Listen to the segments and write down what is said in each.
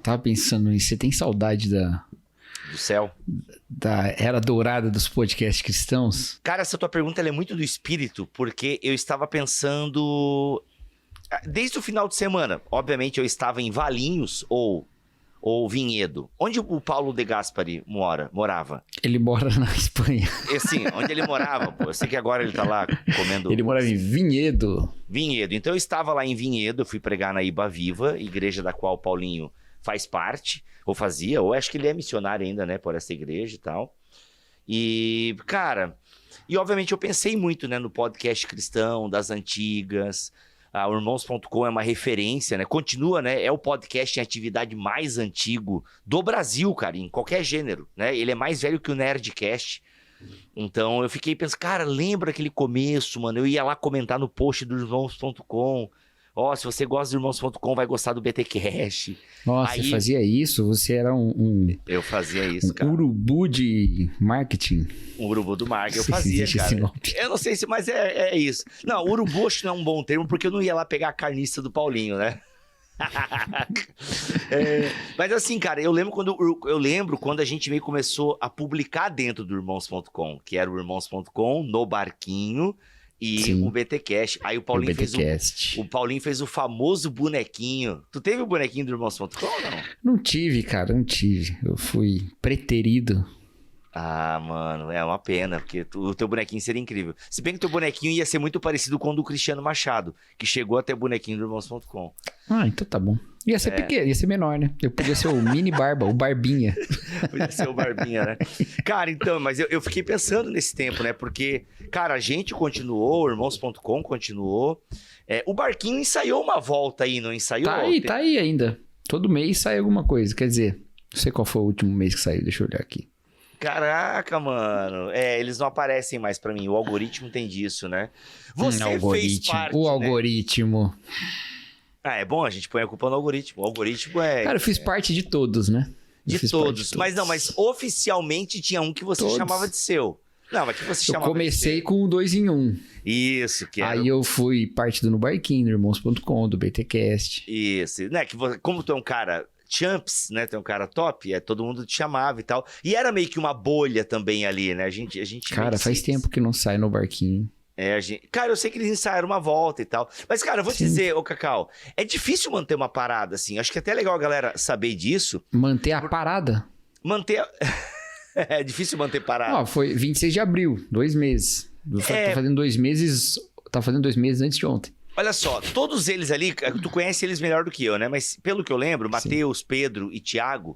tava pensando nisso. Você tem saudade Do céu. da era dourada dos podcasts cristãos? Cara, essa tua pergunta ela é muito do espírito, porque eu estava pensando... Desde o final de semana, obviamente eu estava em Valinhos ou Vinhedo. Onde o Paulo De Gasperi morava? Ele mora na Espanha. Assim, onde ele morava, pô. Eu sei que agora ele tá lá comendo... Ele morava em Vinhedo. Vinhedo. Então eu estava lá em Vinhedo, eu fui pregar na Iba Viva, igreja da qual o Paulinho faz parte, ou fazia, ou acho que ele é missionário ainda, né, por essa igreja e tal. E, cara, obviamente eu pensei muito, né, no podcast cristão, das antigas. O Irmãos.com é uma referência, né? Continua, né? É o podcast em atividade mais antigo do Brasil, cara, em qualquer gênero, né? Ele é mais velho que o Nerdcast. Então eu fiquei pensando, cara, lembra aquele começo, mano? Eu ia lá comentar no post do Irmãos.com. Se você gosta do Irmãos.com, vai gostar do BTcast. Nossa, você fazia isso? Você era Eu fazia isso, cara. Urubu de marketing. Um urubu do marketing, eu fazia, cara. Eu não sei se, mas é isso. Não, urubu acho que não é um bom termo, porque eu não ia lá pegar a carniça do Paulinho, né? Mas assim, cara, eu lembro quando a gente meio começou a publicar dentro do Irmãos.com, que era o Irmãos.com, no Barquinho, e Sim. o BTcast. Aí o Paulinho fez o famoso bonequinho. Tu teve o bonequinho do Irmãos.com ou não? Não tive, cara, não tive. Eu fui preterido. Ah, mano, é uma pena, porque o teu bonequinho seria incrível. Se bem que o teu bonequinho ia ser muito parecido com o do Cristiano Machado, que chegou até o bonequinho do Irmãos.com. Ah, então tá bom. Ia ser pequeno, ia ser menor, né? Eu podia ser o mini barba, o barbinha. Podia ser o barbinha, né? Cara, então, mas eu fiquei pensando nesse tempo, né? Porque, cara, a gente continuou, o Irmãos.com continuou. O Barquinho ensaiou uma volta aí, não ensaiou? Tá aí ainda. Todo mês sai alguma coisa. Quer dizer, não sei qual foi o último mês que saiu, deixa eu olhar aqui. Caraca, mano. Eles não aparecem mais pra mim. O algoritmo tem disso, né? Você fez parte, o algoritmo. É bom, a gente põe a culpa no algoritmo. O algoritmo é... Cara, eu fiz parte de todos, né? De todos. Mas oficialmente tinha um que você chamava de seu. Não, mas que você chamava de seu. Eu comecei com o 2 em 1. Isso, que era... Aí eu fui parte do No Barquinho, do Irmãos.com, do BTcast. Isso, né? Como tu é um cara... Champs, né? Tem um cara top, todo mundo te chamava e tal. E era meio que uma bolha também ali, né? A gente cara, faz tempo que não sai no Barquinho. Cara, eu sei que eles ensaiaram uma volta e tal. Mas, cara, eu vou te dizer, ô Cacau, é difícil manter uma parada assim. Acho que é até legal a galera saber disso. Manter a parada? É difícil manter parada. Foi 26 de abril, 2 meses. Tá fazendo 2 meses. Tá fazendo 2 meses antes de ontem. Olha só, todos eles ali, tu conhece eles melhor do que eu, né? Mas pelo que eu lembro, Mateus, Pedro e Tiago,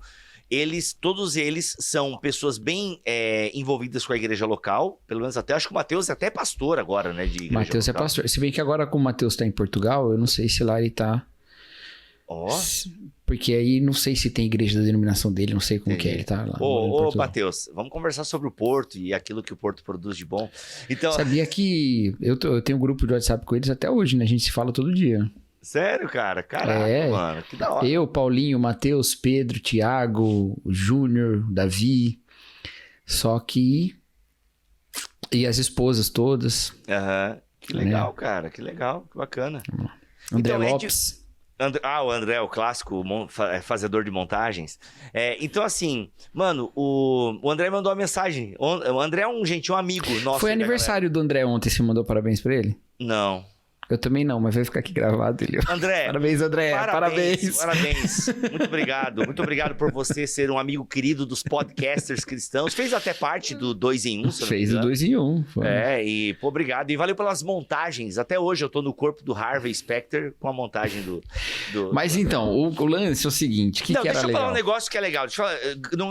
todos eles são pessoas bem envolvidas com a igreja local, pelo menos até, acho que o Mateus é até pastor agora, né? De igreja Mateus local. É pastor. Se bem que agora como o Mateus tá em Portugal, eu não sei se lá ele tá... Porque aí não sei se tem igreja da denominação dele, não sei como que é, ele tá lá. Ô, Mateus, vamos conversar sobre o Porto e aquilo que o Porto produz de bom. Então... Sabia que eu tenho um grupo de WhatsApp com eles até hoje, né? A gente se fala todo dia. Sério, cara? Caraca, mano, que da hora. Eu, Paulinho, Mateus, Pedro, Tiago, Júnior, Davi. Só que... E as esposas todas. Aham. Que legal, cara, que legal, que bacana. André Lopes. O André, o clássico fazedor de montagens. Então, assim, mano, o André mandou uma mensagem. O André é um amigo nosso. Foi aniversário do André ontem, você mandou parabéns pra ele? Não. Eu também não, mas vai ficar aqui gravado. André. Parabéns, André. Parabéns. Muito obrigado por você ser um amigo querido dos podcasters cristãos. Fez até parte do 2 em 1. Fez o 2 em 1. Obrigado. E valeu pelas montagens. Até hoje eu tô no corpo do Harvey Specter com a montagem do... Mas então, o lance é o seguinte, que era legal? Deixa eu falar um negócio que é legal.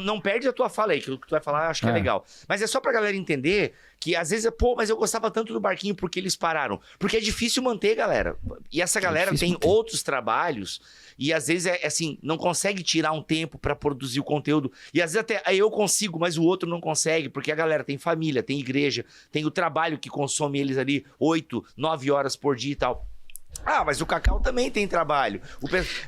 Não perde a tua fala aí, que o que tu vai falar eu acho que é legal. Mas é só pra galera entender... Que às vezes, mas eu gostava tanto do Barquinho porque eles pararam. Porque é difícil manter, galera. E essa galera tem outros trabalhos e às vezes assim, não consegue tirar um tempo pra produzir o conteúdo. E às vezes até aí eu consigo, mas o outro não consegue, porque a galera tem família, tem igreja, tem o trabalho que consome eles ali 8, 9 horas por dia e tal. Mas o Cacau também tem trabalho.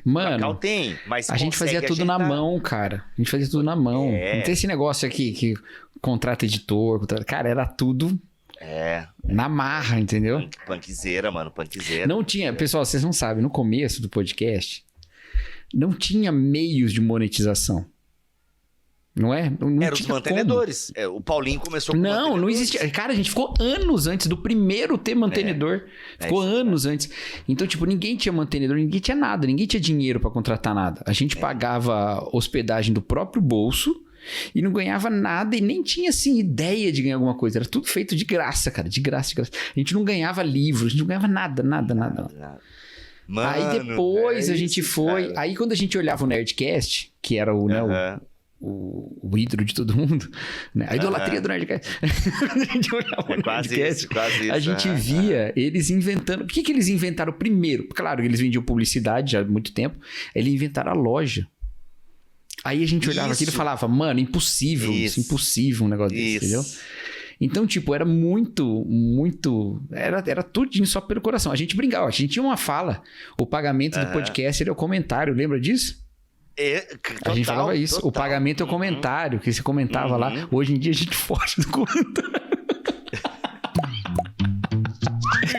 Mano, o Cacau tem, mas a gente fazia tudo na mão, cara. A gente fazia tudo na mão. Não tem esse negócio aqui que contrata editor. Cara, era tudo na marra, entendeu? Punkzeira, mano, punkzeira. Não tinha... Pessoal, vocês não sabem, no começo do podcast, não tinha meios de monetização. Não é? Não Era os mantenedores. O Paulinho começou com não existia. Cara, a gente ficou anos antes do primeiro ter mantenedor. Ficou anos antes. Então, tipo, ninguém tinha mantenedor, ninguém tinha nada, ninguém tinha dinheiro pra contratar nada. A gente pagava hospedagem do próprio bolso e não ganhava nada e nem tinha, assim, ideia de ganhar alguma coisa. Era tudo feito de graça, cara, de graça, de graça. A gente não ganhava livros, a gente não ganhava nada. Mano, aí depois a gente foi... Cara. Aí quando a gente olhava o Nerdcast, que era o... né, o ídolo de todo mundo, né? A idolatria do Nerdcast. Quando a gente olhava o Nerdcast, quase isso, a gente via eles inventando... O que eles inventaram primeiro? Claro, eles vendiam publicidade já há muito tempo. Eles inventaram a loja. Aí a gente olhava aquilo e falava, mano, impossível, impossível um negócio desse, entendeu? Então, tipo, era muito... Era tudinho só pelo coração. A gente brincava, a gente tinha uma fala. O pagamento do podcast ele é o comentário, lembra disso? A gente falava isso. Total. O pagamento é o comentário, que você comentava lá. Hoje em dia a gente foge do comentário.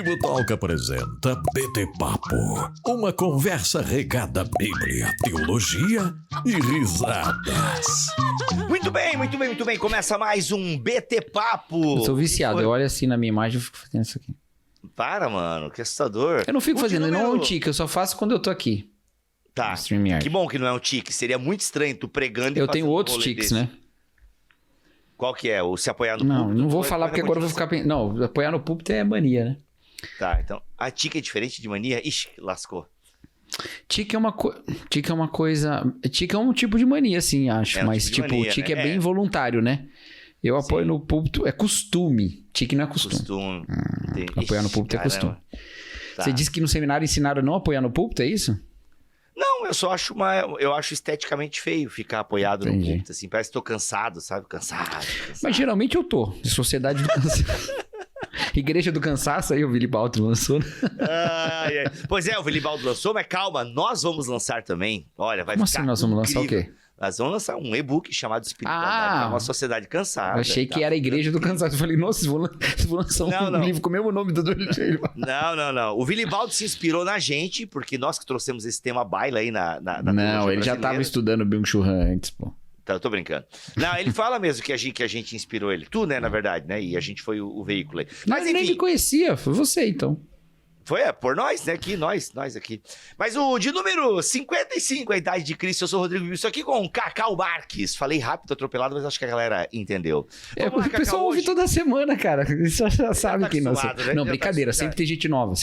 Bibotalk apresenta BT Papo, uma conversa regada à Bíblia, teologia e risadas. Muito bem. Começa mais um BT Papo. Eu sou viciado, eu olho assim na minha imagem e fico fazendo isso aqui. Para, mano, que assustador. Eu não fico fazendo, não é um tique, eu só faço quando eu tô aqui. Tá, que bom que não é um tique. Seria muito estranho tu pregando e eu tenho outros tiques, né? Qual que é? O se apoiar no púlpito? Não vou falar porque agora eu vou ficar... Não, apoiar no púlpito é mania, né? Tá, então a tique é diferente de mania? Ixi, lascou. Tique é uma coisa... Tique é um tipo de mania, assim, acho. Mas tipo, mania, tique né? É bem voluntário, né? Eu apoio no púlpito, é costume. Tique não é costume. Apoiar no púlpito é costume. Tá. Você disse que no seminário ensinaram a não apoiar no púlpito, é isso? Não, eu só acho eu acho esteticamente feio ficar apoiado no púlpito, assim. Parece que tô cansado, sabe? Cansado. Mas geralmente eu tô. De Sociedade do Cansaço. Igreja do Cansaço, aí o Vilibaldo lançou. Pois é, o Vilibaldo lançou, mas calma, nós vamos lançar também. Olha, vai Como ficar assim nós vamos lançar incrível. O quê? Nós vamos lançar um e-book chamado Espiritualidade para uma Sociedade Cansada. Eu achei que era a Igreja do Cansaço. Eu falei, nossa, vocês vão lançar um livro com o mesmo nome do Não. O Vilibaldo se inspirou na gente, porque nós que trouxemos esse tema baila aí na Não, ele já estava estudando Byung-Chul Han antes, pô. Tá, eu tô brincando. Não, ele fala mesmo que a gente inspirou ele. Tu, né, na verdade, né? E a gente foi o veículo aí. Mas enfim, nem me conhecia, foi você, então. Foi, por nós, né? Aqui, nós aqui. Mas o de número 55, a idade de Cristo, eu sou o Rodrigo Wilson, aqui com o Cacau Marques. Falei rápido, atropelado, mas acho que a galera entendeu. Lá, o pessoal ouve toda semana, cara. Isso já sabe tá que não. Né? Não, brincadeira, sempre tem gente nova,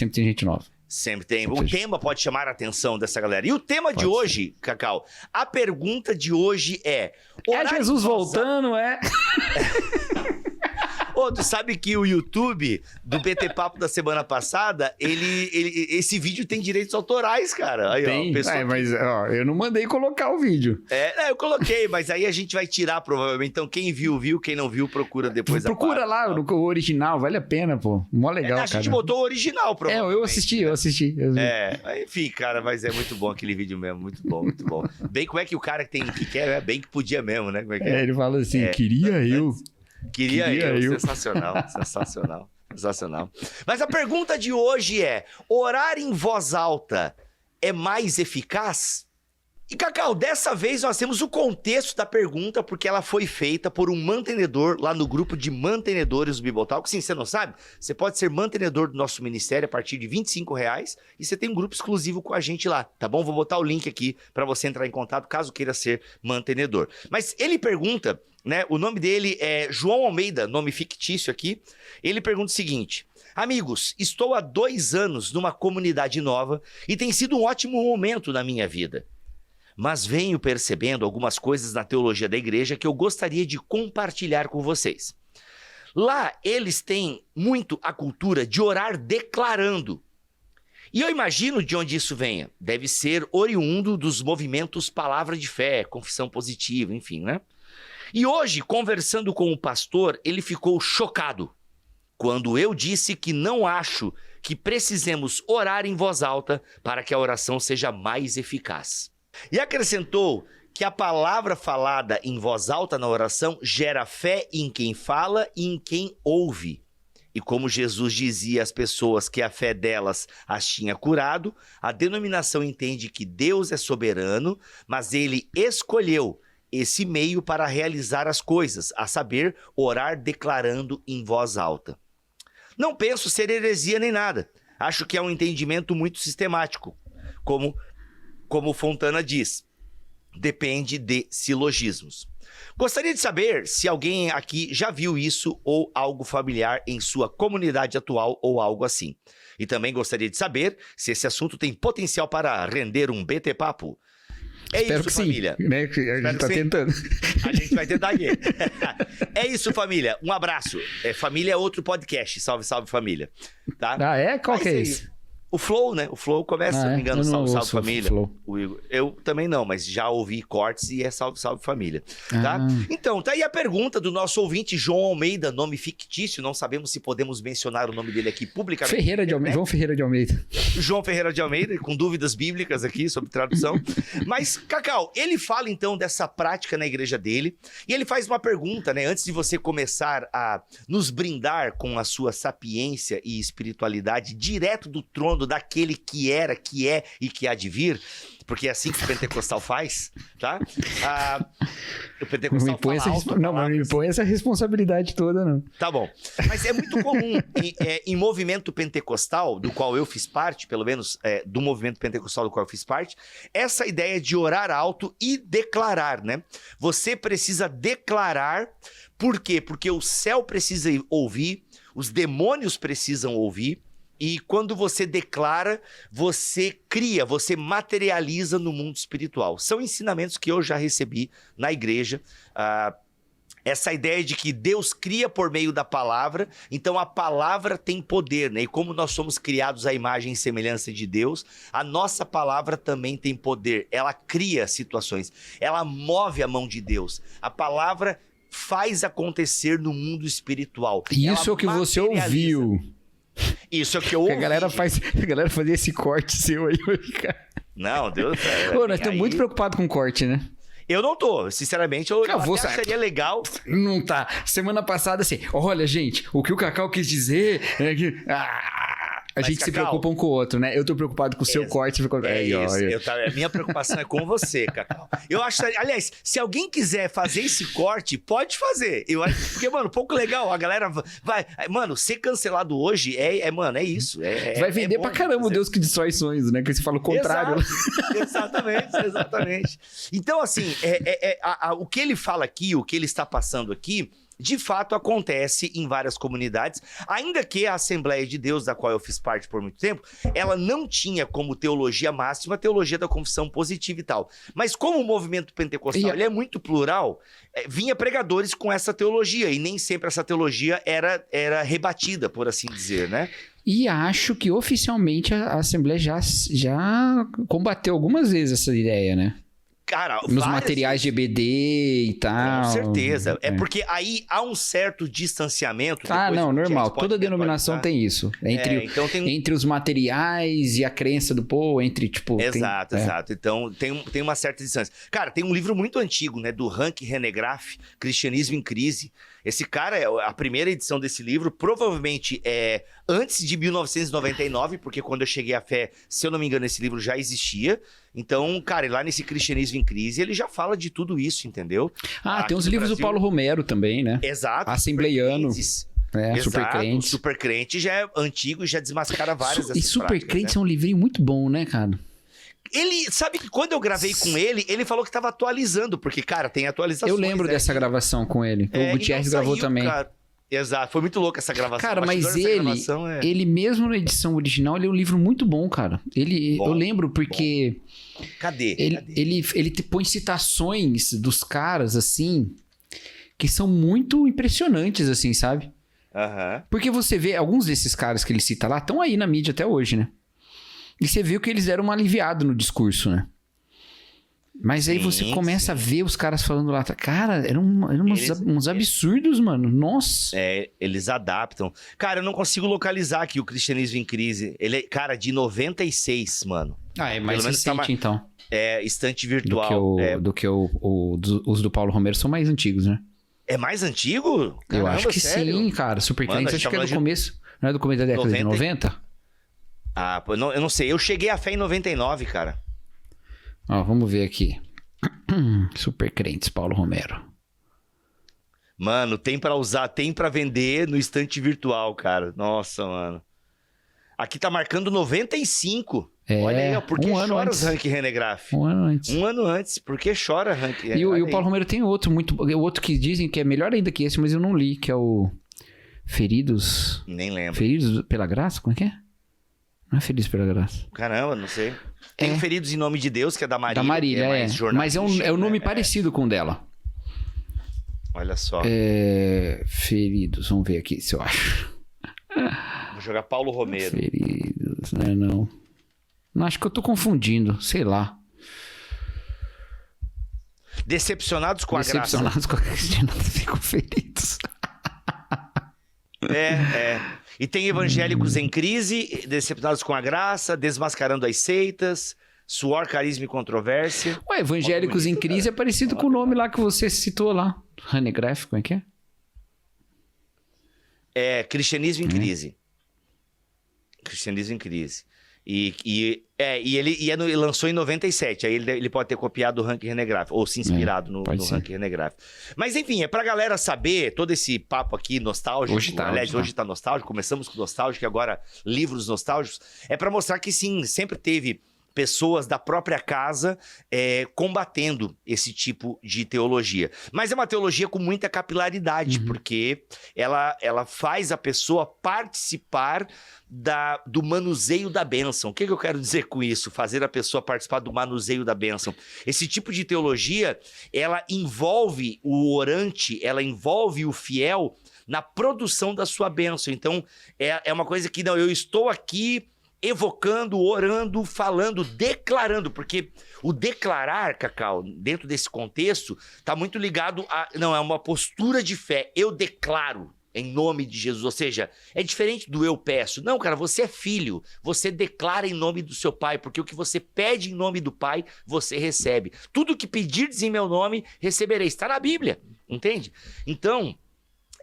Sempre tem. O tema pode chamar a atenção dessa galera. E o tema de hoje, Cacau, a pergunta de hoje é... É Jesus voltando, é? Ô, tu sabe que o YouTube do BT Papo da semana passada, esse vídeo tem direitos autorais, cara. Aí, tem? Mas eu não mandei colocar o vídeo. Eu coloquei, mas aí a gente vai tirar provavelmente. Então quem viu, quem não viu, procura depois. Procura lá no original, vale a pena, pô. Mó legal, a gente botou o original, provavelmente. Eu assisti. Enfim, cara, mas é muito bom aquele vídeo mesmo, muito bom. Bem, como é que o cara que quer, bem que podia mesmo, né? Como é que é? Ele fala assim, queria eu. Queria eu. Sensacional. Mas a pergunta de hoje é: orar em voz alta é mais eficaz? E, Cacau, dessa vez nós temos o contexto da pergunta, porque ela foi feita por um mantenedor lá no grupo de mantenedores do Bibotalk. Sim, você não sabe? Você pode ser mantenedor do nosso ministério a partir de R$25 e você tem um grupo exclusivo com a gente lá, tá bom? Vou botar o link aqui para você entrar em contato caso queira ser mantenedor. Mas ele pergunta, né? O nome dele é João Almeida, nome fictício aqui. Ele pergunta o seguinte: amigos, estou há 2 anos numa comunidade nova e tem sido um ótimo momento na minha vida. Mas venho percebendo algumas coisas na teologia da igreja que eu gostaria de compartilhar com vocês. Lá, eles têm muito a cultura de orar declarando. E eu imagino de onde isso venha. Deve ser oriundo dos movimentos Palavra de Fé, Confissão Positiva, enfim, né? E hoje, conversando com o pastor, ele ficou chocado quando eu disse que não acho que precisemos orar em voz alta para que a oração seja mais eficaz. E acrescentou que a palavra falada em voz alta na oração gera fé em quem fala e em quem ouve. e como Jesus dizia às pessoas que a fé delas as tinha curado, a denominação entende que Deus é soberano, mas ele escolheu esse meio para realizar as coisas, a saber, orar declarando em voz alta. Não penso ser heresia nem nada. Acho que é um entendimento muito sistemático, como Fontana diz. Depende de silogismos. Gostaria de saber se alguém aqui já viu isso ou algo familiar em sua comunidade atual ou algo assim. E também gostaria de saber se esse assunto tem potencial para render um BT Papo. Espero isso, que família. Sim, né? A gente tá tentando. A gente vai tentar aqui. É isso, família. Um abraço. Família é outro podcast. Salve, salve, família. Tá? Ah, é? Qual que é esse? O Flow, né? O Flow começa, se não me engano, salve, salve família. O Igor. Eu também não, mas já ouvi cortes e é salve, salve família. Tá? Então, tá aí a pergunta do nosso ouvinte, João Almeida, nome fictício, não sabemos se podemos mencionar o nome dele aqui publicamente. João Ferreira de Almeida. João Ferreira de Almeida, com dúvidas bíblicas aqui sobre tradução. Mas, Cacau, ele fala então dessa prática na igreja dele, e ele faz uma pergunta, né? Antes de você começar a nos brindar com a sua sapiência e espiritualidade direto do trono daquele que era, que é e que há de vir, porque é assim que o pentecostal faz, tá? O pentecostal fala alto. Não, mas não me põe essa responsabilidade toda, não. Tá bom. Mas é muito comum em movimento pentecostal, do qual eu fiz parte, pelo menos do movimento pentecostal do qual eu fiz parte, essa ideia de orar alto e declarar, né? Você precisa declarar, por quê? Porque o céu precisa ouvir, os demônios precisam ouvir, e quando você declara, você cria, você materializa no mundo espiritual. São ensinamentos que eu já recebi na igreja. Essa ideia de que Deus cria por meio da palavra, então a palavra tem poder, né? E como nós somos criados à imagem e semelhança de Deus, a nossa palavra também tem poder. Ela cria situações, ela move a mão de Deus. A palavra faz acontecer no mundo espiritual. Isso é o que você ouviu. Isso é o que eu ouvi. A galera fazia esse corte seu aí, cara. Não, Deus... Pô, nós estamos muito preocupados com o corte, né? Eu não tô, sinceramente, eu até acharia legal. Não tá. Semana passada, assim, olha, gente, o que o Cacau quis dizer é que... A gente se preocupa um com o outro, né? Eu tô preocupado com o seu corte. Minha preocupação é com você, Cacau. Eu acho, aliás, se alguém quiser fazer esse corte, pode fazer. Porque, mano, pouco legal, a galera vai... Mano, ser cancelado hoje mano, é isso. Vai vender pra caramba o Deus que destrói sonhos, né? Que você fala o contrário. Exatamente. Então, assim, o que ele fala aqui, o que ele está passando aqui, de fato acontece em várias comunidades, ainda que a Assembleia de Deus, da qual eu fiz parte por muito tempo, ela não tinha como teologia máxima a teologia da confissão positiva e tal. Mas como o movimento pentecostal ele é muito plural, vinha pregadores com essa teologia, e nem sempre essa teologia era rebatida, por assim dizer, né? E acho que oficialmente a Assembleia já combateu algumas vezes essa ideia, né? Cara, nos materiais de EBD e tal. Com certeza. É porque aí há um certo distanciamento. Normal. Toda denominação tem isso. Entre os materiais e a crença do povo, Exato. Então, tem uma certa distância. Cara, tem um livro muito antigo, né? Do Hank Hanegraaff, Cristianismo em Crise. Esse cara, a primeira edição desse livro, provavelmente é antes de 1999, porque quando eu cheguei à fé, se eu não me engano, esse livro já existia. Então, cara, lá nesse Cristianismo em Crise, ele já fala de tudo isso, entendeu? Tem uns livros do Paulo Romero também, né? Exato. Assembleiano. Super Crente. O Super Crente já é antigo e já desmascara várias dessas Super práticas, Crente né? é um livrinho muito bom, né, cara? Ele, sabe que quando eu gravei com ele falou que tava atualizando, porque, cara, tem atualizações. Eu lembro dessa gravação com ele. O Gutierrez gravou também. Cara. Exato, foi muito louca essa gravação. Cara, mas ele mesmo na edição original, ele é um livro muito bom, cara. Eu lembro porque... Cadê? Ele põe citações dos caras, assim, que são muito impressionantes, assim, sabe? Porque você vê, alguns desses caras que ele cita lá estão aí na mídia até hoje, né? E você viu que eles deram uma aliviada no discurso, né? Mas aí você começa a ver os caras falando lá, cara, eram uns absurdos, mano. Nossa. Eles adaptam. Cara, eu não consigo localizar aqui o Cristianismo em Crise. Ele é, cara, de 96, mano. É mais recente, então. Estante virtual. Os do Paulo Romero são mais antigos, né? É mais antigo? Eu acho que sério? sim, cara. Supercrentes acho que é do começo. Não é do começo da década de 90? Ah, eu não sei. Eu cheguei à fé em 99, cara. Ó, vamos ver aqui. Supercrentes, Paulo Romero. Mano, tem pra usar, tem pra vender no estante virtual, cara. Nossa, mano. Aqui tá marcando 95. Olha aí, ó. Por que chora os Rank Renegraph? Um ano antes. Um ano antes. Por que chora Rank? E o Paulo Romero tem outro, o outro que dizem que é melhor ainda que esse, mas eu não li, que é o Feridos... Nem lembro. Feridos pela Graça? Como é que é? Não é Feridos pela Graça. Caramba, não sei. Tem Feridos em Nome de Deus, que é da Marília. Da Marília, mas é um nome né? parecido com o dela. Olha só. Feridos, vamos ver aqui se eu acho. Vou jogar Paulo Romero. Feridos, não. Não, acho que eu tô confundindo, sei lá. Decepcionados com a graça. Decepcionados com a Cristina, ficam feridos. E tem Evangélicos em Crise, Decepcionados com a Graça, Desmascarando as Seitas, Suor, Carisma e Controvérsia. Ué, Evangélicos em Crise é parecido com o nome lá que você citou lá. Hanegraaff, como é que é? Cristianismo em Crise. Cristianismo em Crise. E ele lançou em 97. Aí ele pode ter copiado o Rank Renegraph, ou se inspirado no Rank Renegraph. Mas enfim, é pra galera saber todo esse papo aqui nostálgico. Hoje tá nostálgico. Começamos com nostálgico, e agora livros nostálgicos. É pra mostrar que sim, sempre teve pessoas da própria casa combatendo esse tipo de teologia. Mas é uma teologia com muita capilaridade, porque ela faz a pessoa participar do manuseio da bênção. O que eu quero dizer com isso? Fazer a pessoa participar do manuseio da bênção. Esse tipo de teologia, ela envolve o orante, ela envolve o fiel na produção da sua bênção. Então, é uma coisa que, não, eu estou aqui evocando, orando, falando, declarando, porque o declarar, Cacau, dentro desse contexto, está muito ligado é uma postura de fé. Eu declaro em nome de Jesus, ou seja, é diferente do eu peço. Não, cara, você é filho, você declara em nome do seu pai, porque o que você pede em nome do pai, você recebe. Tudo que pedirdes em meu nome, recebereis. Está na Bíblia, entende? Então,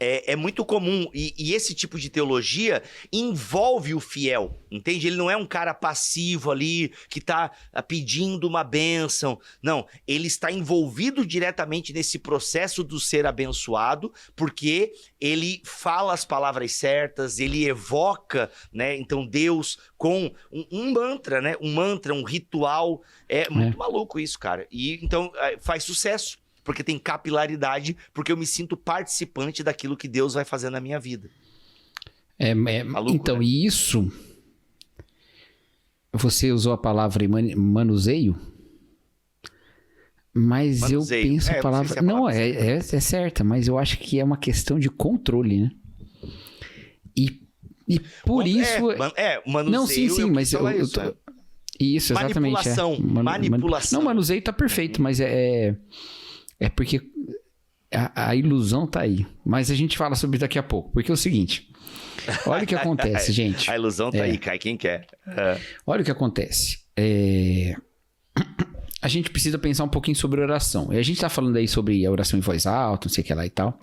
é muito comum, e esse tipo de teologia envolve o fiel, entende? Ele não é um cara passivo ali, que está pedindo uma bênção. Não, ele está envolvido diretamente nesse processo do ser abençoado, porque ele fala as palavras certas, ele evoca, né? Então Deus com um mantra, né? Um mantra, um ritual. É muito maluco isso, cara. E então faz sucesso. Porque tem capilaridade, porque eu me sinto participante daquilo que Deus vai fazer na minha vida. Maluco, então, né? Isso... Você usou a palavra manuseio? Mas manuseio. Eu penso a palavra... Não, é certa, mas eu acho que é uma questão de controle, né? E por isso... manuseio... Não, sim, mas eu tô... Isso, exatamente. Manipulação. Não, manuseio tá perfeito, mas é porque a ilusão tá aí. Mas a gente fala sobre daqui a pouco. Porque é o seguinte. Olha o que acontece, gente. A ilusão tá aí, cai quem quer. Olha o que acontece. A gente precisa pensar um pouquinho sobre oração. E a gente tá falando aí sobre a oração em voz alta, não sei o que lá e tal.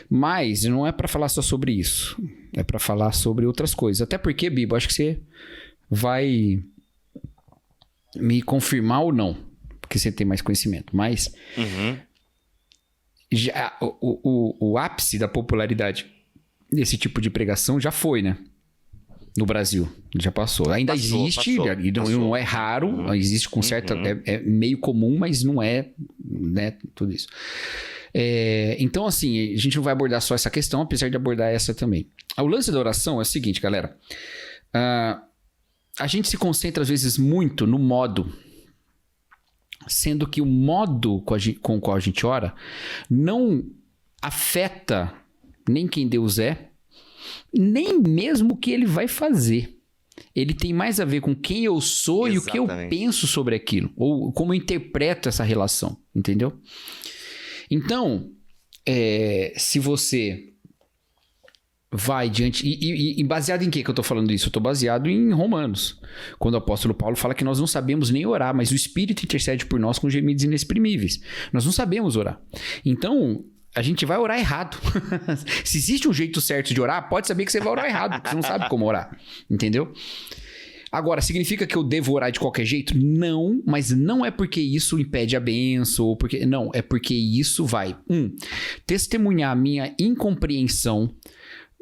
Mas não é pra falar só sobre isso. É pra falar sobre outras coisas. Até porque, Bibo, acho que você vai me confirmar ou não. Porque você tem mais conhecimento, mas já, o ápice da popularidade desse tipo de pregação já foi, né? No Brasil, já passou. Ainda existe, não é raro, existe com certa... É meio comum, mas não é, né, tudo isso. Então, assim, a gente não vai abordar só essa questão, apesar de abordar essa também. O lance da oração é o seguinte, galera. A gente se concentra, às vezes, muito no modo... Sendo que o modo com o qual a gente ora não afeta nem quem Deus é, nem mesmo o que ele vai fazer. Ele tem mais a ver com quem eu sou e o que eu penso sobre aquilo, ou como eu interpreto essa relação, entendeu? Então, se você vai diante... E baseado em que eu tô falando isso? Eu tô baseado em Romanos. Quando o apóstolo Paulo fala que nós não sabemos nem orar, mas o Espírito intercede por nós com gemidos inexprimíveis. Nós não sabemos orar. Então, a gente vai orar errado. Se existe um jeito certo de orar, pode saber que você vai orar errado, porque você não sabe como orar. Entendeu? Agora, significa que eu devo orar de qualquer jeito? Não, mas não é porque isso impede a bênção, ou porque... Não, é porque isso vai, testemunhar a minha incompreensão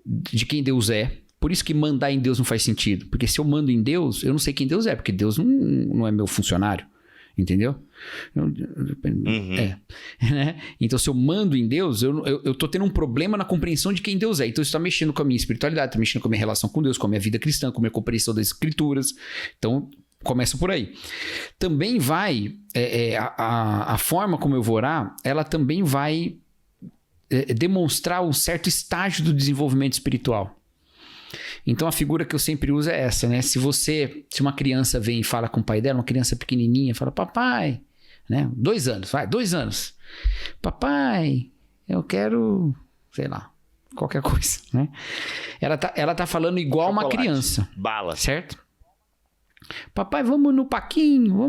de quem Deus é. Por isso que mandar em Deus não faz sentido. Porque se eu mando em Deus, eu não sei quem Deus é, porque Deus não é meu funcionário. Entendeu? Né? Então, se eu mando em Deus, eu tô tendo um problema na compreensão de quem Deus é. Então, isso tá mexendo com a minha espiritualidade, tá mexendo com a minha relação com Deus, com a minha vida cristã, com a minha compreensão das escrituras. Então, começa por aí. Também vai... a forma como eu vou orar, ela também vai demonstrar um certo estágio do desenvolvimento espiritual. Então a figura que eu sempre uso é essa, né? Se uma criança vem e fala com o pai dela, uma criança pequenininha, fala, papai, né? 2 anos, 2 anos. Papai, eu quero, sei lá, qualquer coisa, né? Ela tá falando igual uma criança. Bala. Certo? Papai, vamos no paquinho,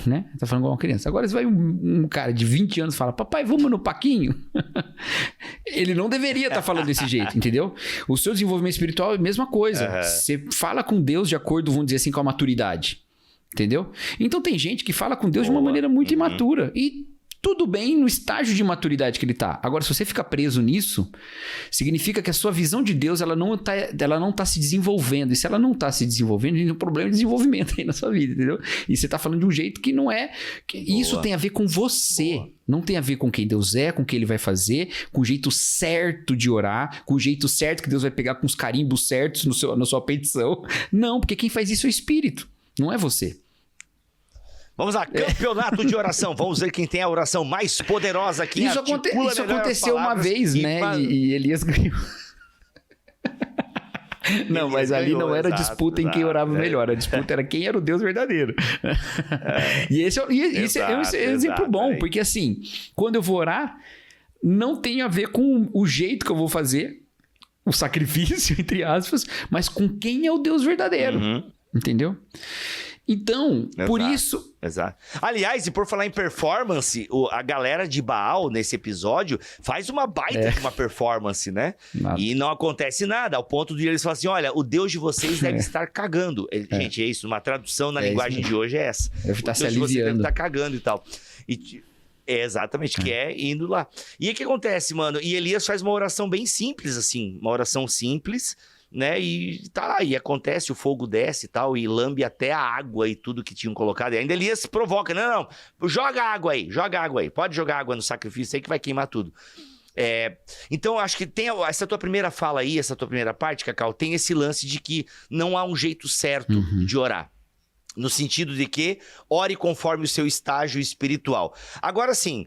né? Tá falando igual uma criança. Agora, se vai um cara de 20 anos e fala, papai, vamos no paquinho. Ele não deveria estar falando desse jeito, entendeu? O seu desenvolvimento espiritual é a mesma coisa. Você fala com Deus de acordo, vamos dizer assim, com a maturidade. Entendeu? Então tem gente que fala com Deus de uma maneira muito imatura. E tudo bem no estágio de maturidade que ele tá. Agora, se você fica preso nisso, significa que a sua visão de Deus, ela não tá se desenvolvendo. E se ela não tá se desenvolvendo, tem um problema de desenvolvimento aí na sua vida, entendeu? E você tá falando de um jeito que não é... Isso tem a ver com você. Não tem a ver com quem Deus é, com o que ele vai fazer, com o jeito certo de orar, com o jeito certo que Deus vai pegar com os carimbos certos na sua petição. Não, porque quem faz isso é o Espírito, não é você. Vamos lá, campeonato de oração. Vamos ver quem tem a oração mais poderosa aqui. Isso aconteceu uma vez, né? E Elias ganhou. Não, mas ali não era disputa em quem orava melhor. A disputa era quem era o Deus verdadeiro. E esse é um exemplo bom, porque assim, quando eu vou orar, não tem a ver com o jeito que eu vou fazer, o sacrifício, entre aspas, mas com quem é o Deus verdadeiro. Entendeu? Então, por isso... Exato. Aliás, e por falar em performance, a galera de Baal, nesse episódio, faz uma baita de uma performance, né? Nada. E não acontece nada, ao ponto de eles falarem assim, olha, o Deus de vocês deve estar cagando. Gente, é isso, uma tradução na linguagem de hoje é essa. Deve estar se aliviando. O Deus de vocês deve estar cagando e tal. Exatamente, que é indo lá. E o que acontece, mano? E Elias faz uma oração bem simples, assim, uma oração simples... né, e tá lá, e acontece, o fogo desce e tal, e lambe até a água e tudo que tinham colocado, e ainda Elias provoca, não, joga água aí, pode jogar água no sacrifício aí que vai queimar tudo. Então, acho que tem essa tua primeira fala aí, essa tua primeira parte, Cacau, tem esse lance de que não há um jeito certo de orar. No sentido de que ore conforme o seu estágio espiritual. Agora sim,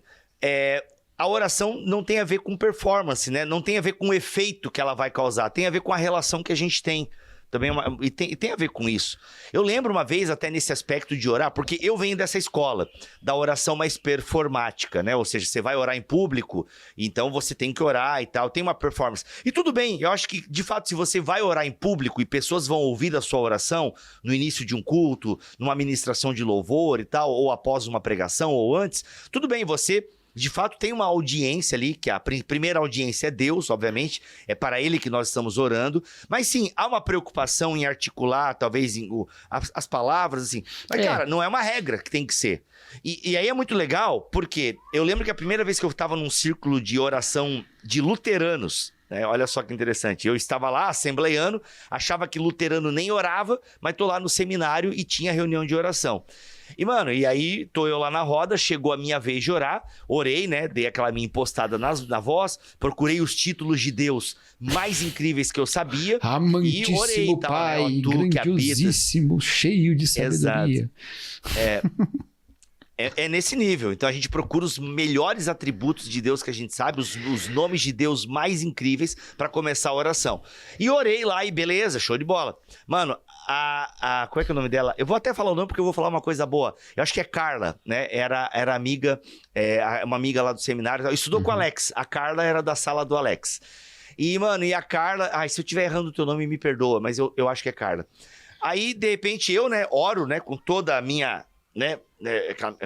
a oração não tem a ver com performance, né? Não tem a ver com o efeito que ela vai causar. Tem a ver com a relação que a gente tem. Também e tem a ver com isso. Eu lembro uma vez, até nesse aspecto de orar, porque eu venho dessa escola, da oração mais performática, né? Ou seja, você vai orar em público, então você tem que orar e tal, tem uma performance. E tudo bem, eu acho que, de fato, se você vai orar em público e pessoas vão ouvir a sua oração no início de um culto, numa ministração de louvor e tal, ou após uma pregação, ou antes, tudo bem, você... de fato, tem uma audiência ali, que a primeira audiência é Deus, obviamente, é para Ele que nós estamos orando, mas sim, há uma preocupação em articular, talvez, as palavras, assim, mas, cara, não é uma regra que tem que ser. E aí é muito legal, porque eu lembro que a primeira vez que eu estava num círculo de oração de luteranos, né, olha só que interessante, eu estava lá, assembleiano, achava que luterano nem orava, mas tô lá no seminário e tinha reunião de oração. E, mano, e aí tô eu lá na roda, chegou a minha vez de orar, orei, né, dei aquela minha impostada na voz, procurei os títulos de Deus mais incríveis que eu sabia. Amantíssimo e orei, Pai, né, grandiosíssimo, cheio de sabedoria. É nesse nível. Então a gente procura os melhores atributos de Deus que a gente sabe, os nomes de Deus mais incríveis para começar a oração. E orei lá e beleza, show de bola. Mano, qual é que é o nome dela? Eu vou até falar o nome porque eu vou falar uma coisa boa. Eu acho que é Carla, né? Era amiga, uma amiga lá do seminário. Estudou com o Alex. A Carla era da sala do Alex. E, mano, e a Carla... Ai, se eu estiver errando o teu nome, me perdoa, mas eu acho que é Carla. Aí, de repente, eu, né, oro, né, com toda a minha... né,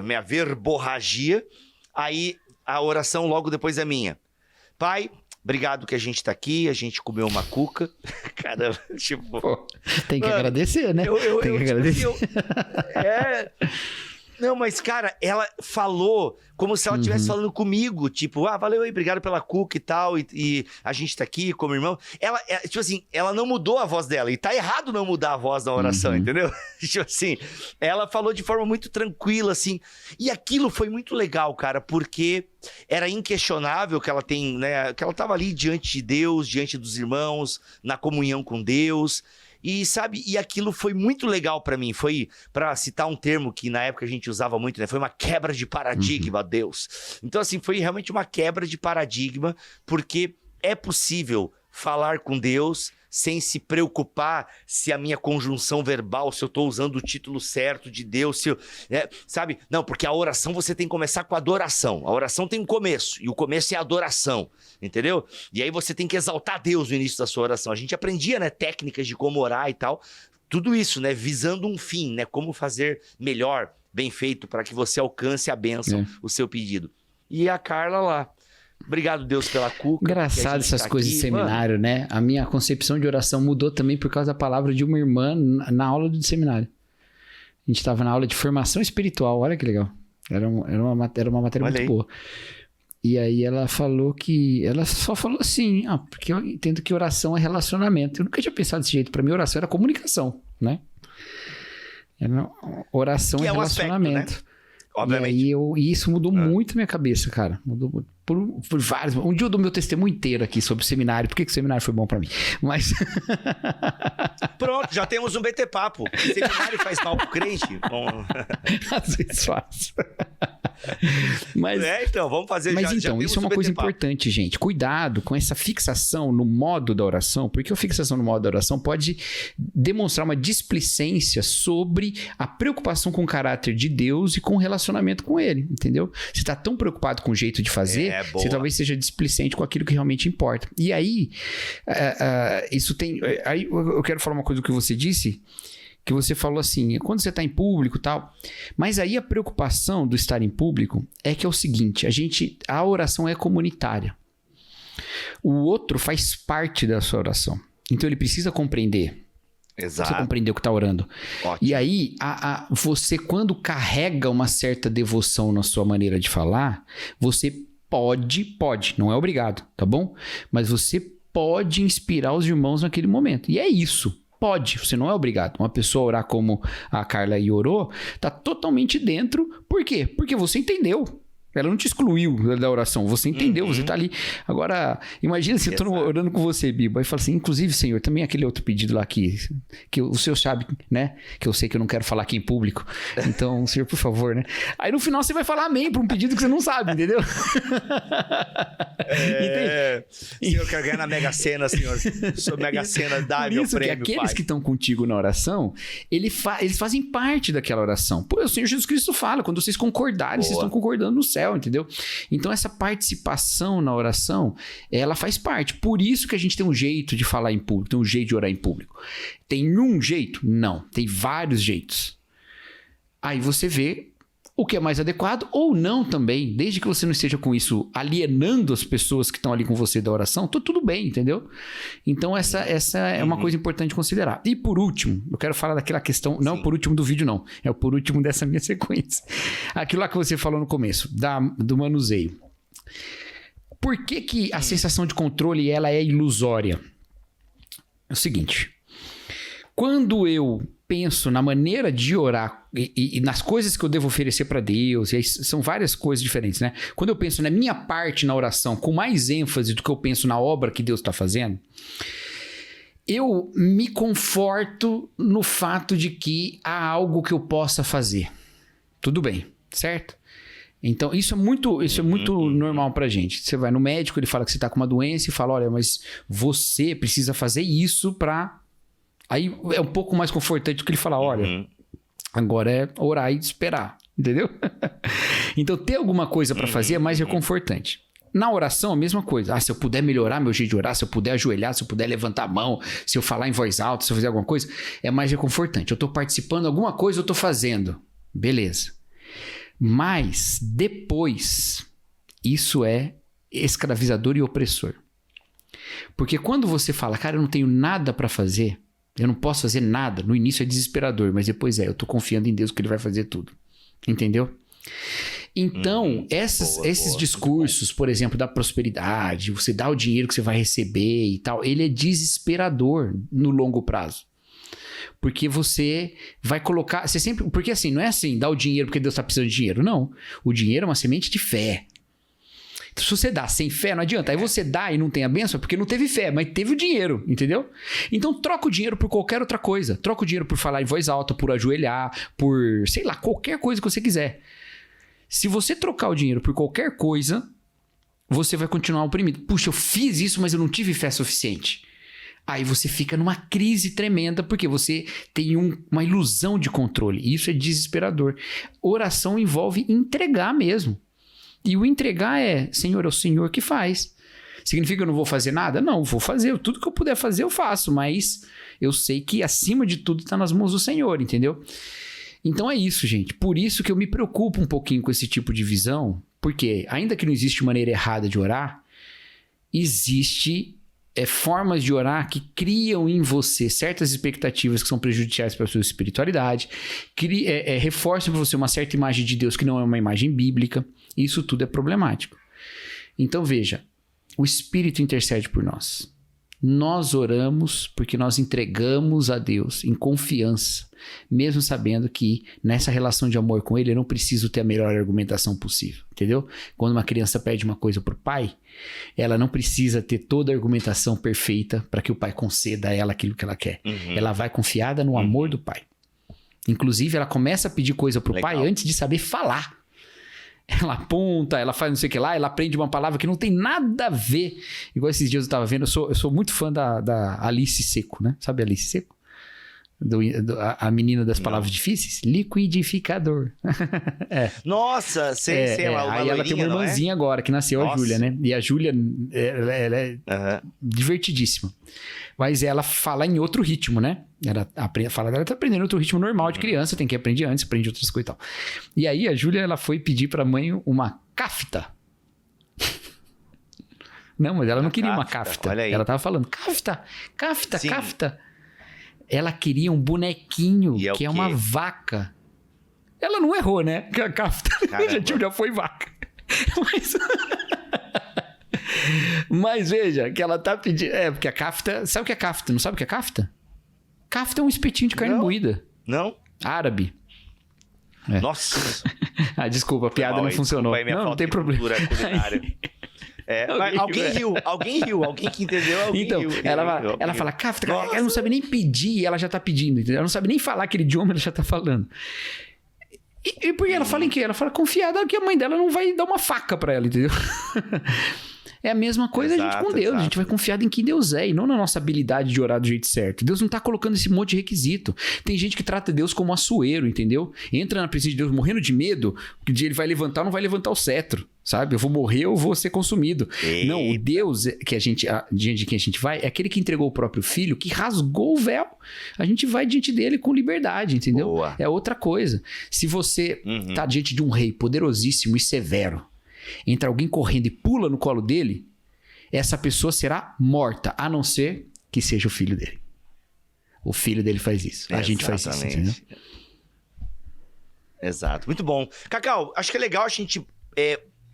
minha verborragia, aí a oração logo depois da minha. Pai, obrigado que a gente tá aqui, a gente comeu uma cuca. Cara, tipo... Pô, tem que agradecer, né? Tem que agradecer. Não, mas, cara, ela falou como se ela estivesse falando comigo. Tipo, valeu aí, obrigado pela cuca e tal. E a gente tá aqui como irmão. Ela, tipo assim, ela não mudou a voz dela. E tá errado não mudar a voz na oração, entendeu? Tipo assim, ela falou de forma muito tranquila, assim. E aquilo foi muito legal, cara, porque era inquestionável que ela tem, né? Que ela tava ali diante de Deus, diante dos irmãos, na comunhão com Deus. E, sabe, e aquilo foi muito legal pra mim. Foi, pra citar um termo que na época a gente usava muito, né? Foi uma quebra de paradigma, Deus. Então, assim, foi realmente uma quebra de paradigma, porque é possível falar com Deus sem se preocupar se a minha conjunção verbal, se eu tô usando o título certo de Deus, se eu, sabe? Não, porque a oração você tem que começar com a adoração. A oração tem um começo, e o começo é a adoração, entendeu? E aí você tem que exaltar Deus no início da sua oração. A gente aprendia, né, técnicas de como orar e tal. Tudo isso, né, visando um fim, né, como fazer melhor, bem feito, para que você alcance a bênção, o seu pedido. E a Carla lá. Obrigado, Deus, pela cuca. Engraçado essas tá coisas aqui. de seminário, né? A minha concepção de oração mudou também por causa da palavra de uma irmã na aula do seminário. A gente estava na aula de formação espiritual, olha que legal. Era uma matéria muito boa. E aí ela falou que... Ela só falou assim, porque eu entendo que oração é relacionamento. Eu nunca tinha pensado desse jeito. Para mim, oração era comunicação, né? Oração é relacionamento. Aspecto, né? Obviamente. E isso mudou muito a minha cabeça, cara. Mudou muito. Por vários... Um dia eu dou meu testemunho inteiro aqui sobre o seminário. Por que o seminário foi bom pra mim? Mas... Pronto, já temos um BT Papo. Seminário faz mal pro crente? Bom... Às vezes faz. Mas, então, vamos fazer... Mas então, isso é uma coisa importante, gente. Cuidado com essa fixação no modo da oração, porque a fixação no modo da oração pode demonstrar uma displicência sobre a preocupação com o caráter de Deus e com o relacionamento com Ele, entendeu? Você está tão preocupado com o jeito de fazer, você talvez seja displicente com aquilo que realmente importa. E aí, isso tem... Aí eu quero falar uma coisa do que você disse, que você falou assim, quando você está em público e tal, mas aí a preocupação do estar em público é que é o seguinte, a oração é comunitária. O outro faz parte da sua oração. Então ele precisa compreender. Exato. Você compreendeu que está orando. Ótimo. E aí, você quando carrega uma certa devoção na sua maneira de falar, você pode, não é obrigado, tá bom? Mas você pode inspirar os irmãos naquele momento. E é isso. Pode, você não é obrigado. Uma pessoa orar como a Carla aí orou, tá totalmente dentro. Por quê? Porque você entendeu. Ela não te excluiu da oração, você entendeu, você tá ali. Agora, imagina se eu tô orando com você, Biba, e fala assim, inclusive, Senhor, também aquele outro pedido lá que o Senhor sabe, né? Que eu sei que eu não quero falar aqui em público. Então, Senhor, por favor, né? Aí no final você vai falar amém para um pedido que você não sabe, entendeu? Senhor, eu quero ganhar na Mega Sena, Senhor. Sou Mega Sena, dá meu prêmio, que aqueles pai. que estão contigo na oração, eles fazem parte daquela oração. Pô, o Senhor Jesus Cristo fala, quando vocês concordarem, vocês estão concordando no céu, entendeu? Então essa participação na oração, ela faz parte. Por isso que a gente tem um jeito de falar em público, tem um jeito de orar em público. Tem um jeito? Não, tem vários jeitos. Aí você vê o que é mais adequado ou não também, desde que você não esteja com isso alienando as pessoas que estão ali com você da oração, tudo bem, entendeu? Então essa é uma coisa importante de considerar. E por último, eu quero falar daquela questão, não por último do vídeo não, é por último dessa minha sequência. Aquilo lá que você falou no começo, do manuseio. Por que a sensação de controle ela é ilusória? É o seguinte, quando eu penso na maneira de orar e nas coisas que eu devo oferecer para Deus, e aí são várias coisas diferentes, né? Quando eu penso na minha parte na oração com mais ênfase do que eu penso na obra que Deus está fazendo, eu me conforto no fato de que há algo que eu possa fazer. Tudo bem, certo? Então, isso é muito normal pra gente. Você vai no médico, ele fala que você tá com uma doença e fala, olha, mas você precisa fazer isso pra... Aí é um pouco mais confortante do que ele falar, olha, agora é orar e esperar, entendeu? Então, ter alguma coisa pra fazer é mais reconfortante. Na oração, a mesma coisa. Se eu puder melhorar meu jeito de orar, se eu puder ajoelhar, se eu puder levantar a mão, se eu falar em voz alta, se eu fizer alguma coisa, é mais reconfortante. Eu tô participando de alguma coisa, eu tô fazendo. Beleza. Mas, depois, isso é escravizador e opressor. Porque quando você fala, cara, eu não tenho nada para fazer, eu não posso fazer nada, no início é desesperador, mas depois eu tô confiando em Deus que ele vai fazer tudo. Entendeu? Então, esses discursos, por exemplo, da prosperidade, você dá o dinheiro que você vai receber e tal, ele é desesperador no longo prazo. Porque você vai colocar... Você sempre, porque assim, não é assim, dá o dinheiro porque Deus está precisando de dinheiro. Não. O dinheiro é uma semente de fé. Então, se você dá sem fé, não adianta. Aí você dá e não tem a bênção porque não teve fé, mas teve o dinheiro, entendeu? Então troca o dinheiro por qualquer outra coisa. Troca o dinheiro por falar em voz alta, por ajoelhar, por, sei lá, qualquer coisa que você quiser. Se você trocar o dinheiro por qualquer coisa, você vai continuar oprimido. Puxa, eu fiz isso, mas eu não tive fé suficiente. Aí você fica numa crise tremenda, porque você tem uma ilusão de controle. E isso é desesperador. Oração envolve entregar mesmo. E o entregar é, Senhor, é o Senhor que faz. Significa que eu não vou fazer nada? Não, vou fazer. Tudo que eu puder fazer, eu faço. Mas eu sei que acima de tudo está nas mãos do Senhor, entendeu? Então é isso, gente. Por isso que eu me preocupo um pouquinho com esse tipo de visão. Porque ainda que não existe maneira errada de orar, existe formas de orar que criam em você certas expectativas que são prejudiciais para a sua espiritualidade, reforçam para você uma certa imagem de Deus que não é uma imagem bíblica. Isso tudo é problemático. Então veja, o Espírito intercede por nós. Nós oramos porque nós entregamos a Deus em confiança, mesmo sabendo que nessa relação de amor com Ele eu não preciso ter a melhor argumentação possível, entendeu? Quando uma criança pede uma coisa para o pai, ela não precisa ter toda a argumentação perfeita para que o pai conceda a ela aquilo que ela quer. Ela vai confiada no amor do pai. Inclusive, ela começa a pedir coisa para o pai antes de saber falar. Ela aponta, ela faz não sei o que lá, ela aprende uma palavra que não tem nada a ver. Igual esses dias eu tava vendo, eu sou muito fã da Alice Seco, né? Sabe a Alice Seco? A menina das palavras difíceis? Liquidificador. Nossa, sei lá. Aí ela tem uma irmãzinha agora, que nasceu, a Júlia, né? E a Júlia, ela é divertidíssima. Mas ela fala em outro ritmo, né? Ela tá aprendendo outro ritmo normal de criança, tem que aprender antes, aprende outras coisas e tal. E aí a Júlia, ela foi pedir pra mãe uma cafta. Não, mas ela não queria uma cafta. Ela tava falando, cafta. Ela queria um bonequinho, que é uma vaca. Ela não errou, né? Porque a cafta já foi vaca. Mas veja, que ela tá pedindo... porque a cafta... Sabe o que é cafta? Não sabe o que é cafta? Cafta é um espetinho de carne moída. Não? Árabe. Nossa. Desculpa, a piada não funcionou. Não tem problema. Alguém riu. Alguém que entendeu, riu. Ela fala, cafta, ela não sabe nem pedir e ela já tá pedindo, entendeu? Ela não sabe nem falar aquele idioma, ela já tá falando. E por que ela fala em quê? Ela fala confiada que a mãe dela não vai dar uma faca pra ela, entendeu? É a mesma coisa a gente com Deus. A gente vai confiar em quem Deus é e não na nossa habilidade de orar do jeito certo. Deus não tá colocando esse monte de requisito. Tem gente que trata Deus como açoeiro, entendeu? Entra na presença de Deus morrendo de medo que dia ele vai levantar ou não vai levantar o cetro, sabe? Eu vou morrer ou vou ser consumido. Eita. Não, o Deus que diante de quem a gente vai é aquele que entregou o próprio filho, que rasgou o véu. A gente vai diante dele com liberdade, entendeu? Boa. É outra coisa. Se você tá diante de um rei poderosíssimo e severo, entra alguém correndo e pula no colo dele, essa pessoa será morta, a não ser que seja o filho dele. O filho dele faz isso. A gente faz isso, entendeu? Exato. Muito bom. Cacau, acho que é legal a gente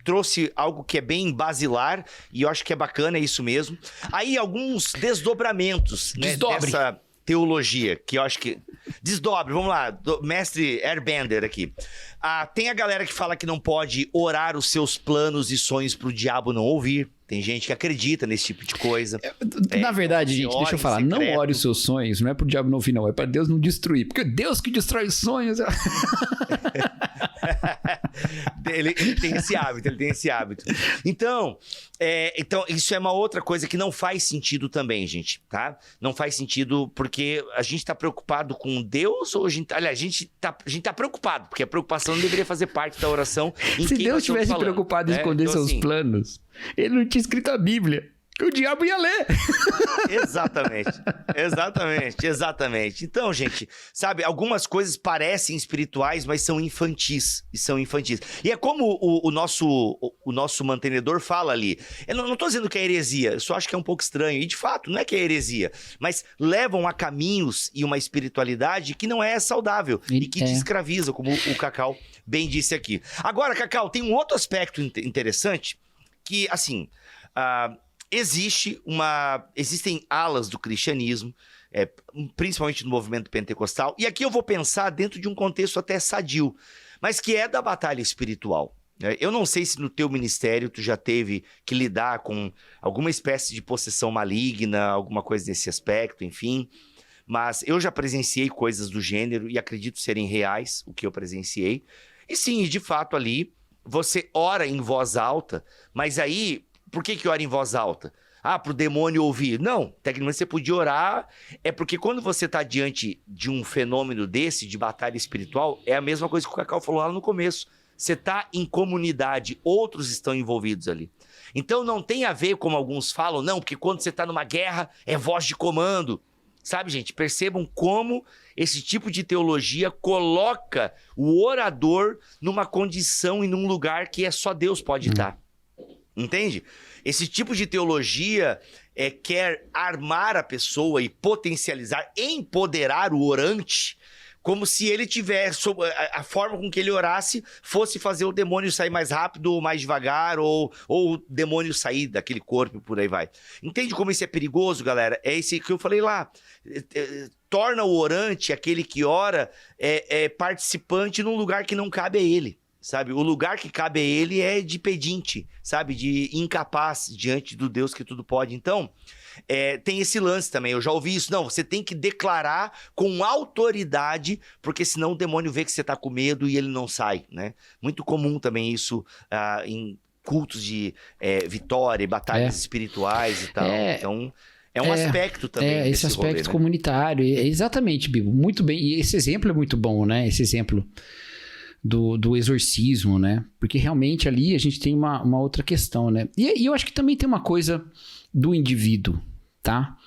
trouxe algo que é bem basilar e eu acho que é bacana, é isso mesmo. Aí alguns desdobramentos, né, dessa teologia, que eu acho que... Desdobre, vamos lá, mestre Airbender aqui. Tem a galera que fala que não pode orar os seus planos e sonhos pro diabo não ouvir. Tem gente que acredita nesse tipo de coisa. Na verdade, gente, deixa eu falar, não ore os seus sonhos, não é pro diabo não ouvir, não, é pra Deus não destruir. Porque Deus que destrói os sonhos... ele tem esse hábito. Então, isso é uma outra coisa que não faz sentido também, gente, tá? Não faz sentido porque a gente tá preocupado com Deus ou a gente tá preocupado, porque a preocupação não deveria fazer parte da oração. Se Deus tivesse preocupado em esconder seus planos, ele não tinha escrito a Bíblia. O diabo ia ler. Exatamente. Então, gente, sabe, algumas coisas parecem espirituais, mas são infantis. E é como o nosso mantenedor fala ali. Eu não tô dizendo que é heresia, eu só acho que é um pouco estranho. E, de fato, não é que é heresia, mas levam a caminhos e uma espiritualidade que não é saudável e que te escraviza, como o Cacau bem disse aqui. Agora, Cacau, tem um outro aspecto interessante que, assim... Existem alas do cristianismo, principalmente no movimento pentecostal, e aqui eu vou pensar dentro de um contexto até sadio, mas que é da batalha espiritual. Eu não sei se no teu ministério tu já teve que lidar com alguma espécie de possessão maligna, alguma coisa desse aspecto, enfim, mas eu já presenciei coisas do gênero e acredito serem reais, o que eu presenciei. E sim, de fato ali, você ora em voz alta, mas aí... Por que ora em voz alta? Pro demônio ouvir. Não, tecnicamente você podia orar, porque quando você está diante de um fenômeno desse, de batalha espiritual, é a mesma coisa que o Cacau falou lá no começo. Você está em comunidade, outros estão envolvidos ali. Então não tem a ver, como alguns falam, não, porque quando você está numa guerra, é voz de comando. Sabe, gente, percebam como esse tipo de teologia coloca o orador numa condição e num lugar que só Deus pode estar. Entende? Esse tipo de teologia quer armar a pessoa e potencializar, empoderar o orante, como se ele tivesse, a forma com que ele orasse fosse fazer o demônio sair mais rápido ou mais devagar, ou o demônio sair daquele corpo e por aí vai. Entende como isso é perigoso, galera? É esse que eu falei lá. Torna o orante, aquele que ora, participante num lugar que não cabe a ele. Sabe, o lugar que cabe a ele é de pedinte, sabe, de incapaz diante do Deus que tudo pode. Então, tem esse lance também, eu já ouvi isso. Não, você tem que declarar com autoridade, porque senão o demônio vê que você tá com medo e ele não sai, né? Muito comum também isso em cultos de vitória, batalhas espirituais e tal. Então... É um aspecto também. Esse aspecto rolê, comunitário. Né? Exatamente, Bibo. Muito bem. E esse exemplo é muito bom, né? Esse exemplo do exorcismo, né? Porque realmente ali a gente tem uma outra questão, né? E eu acho que também tem uma coisa do indivíduo, tá?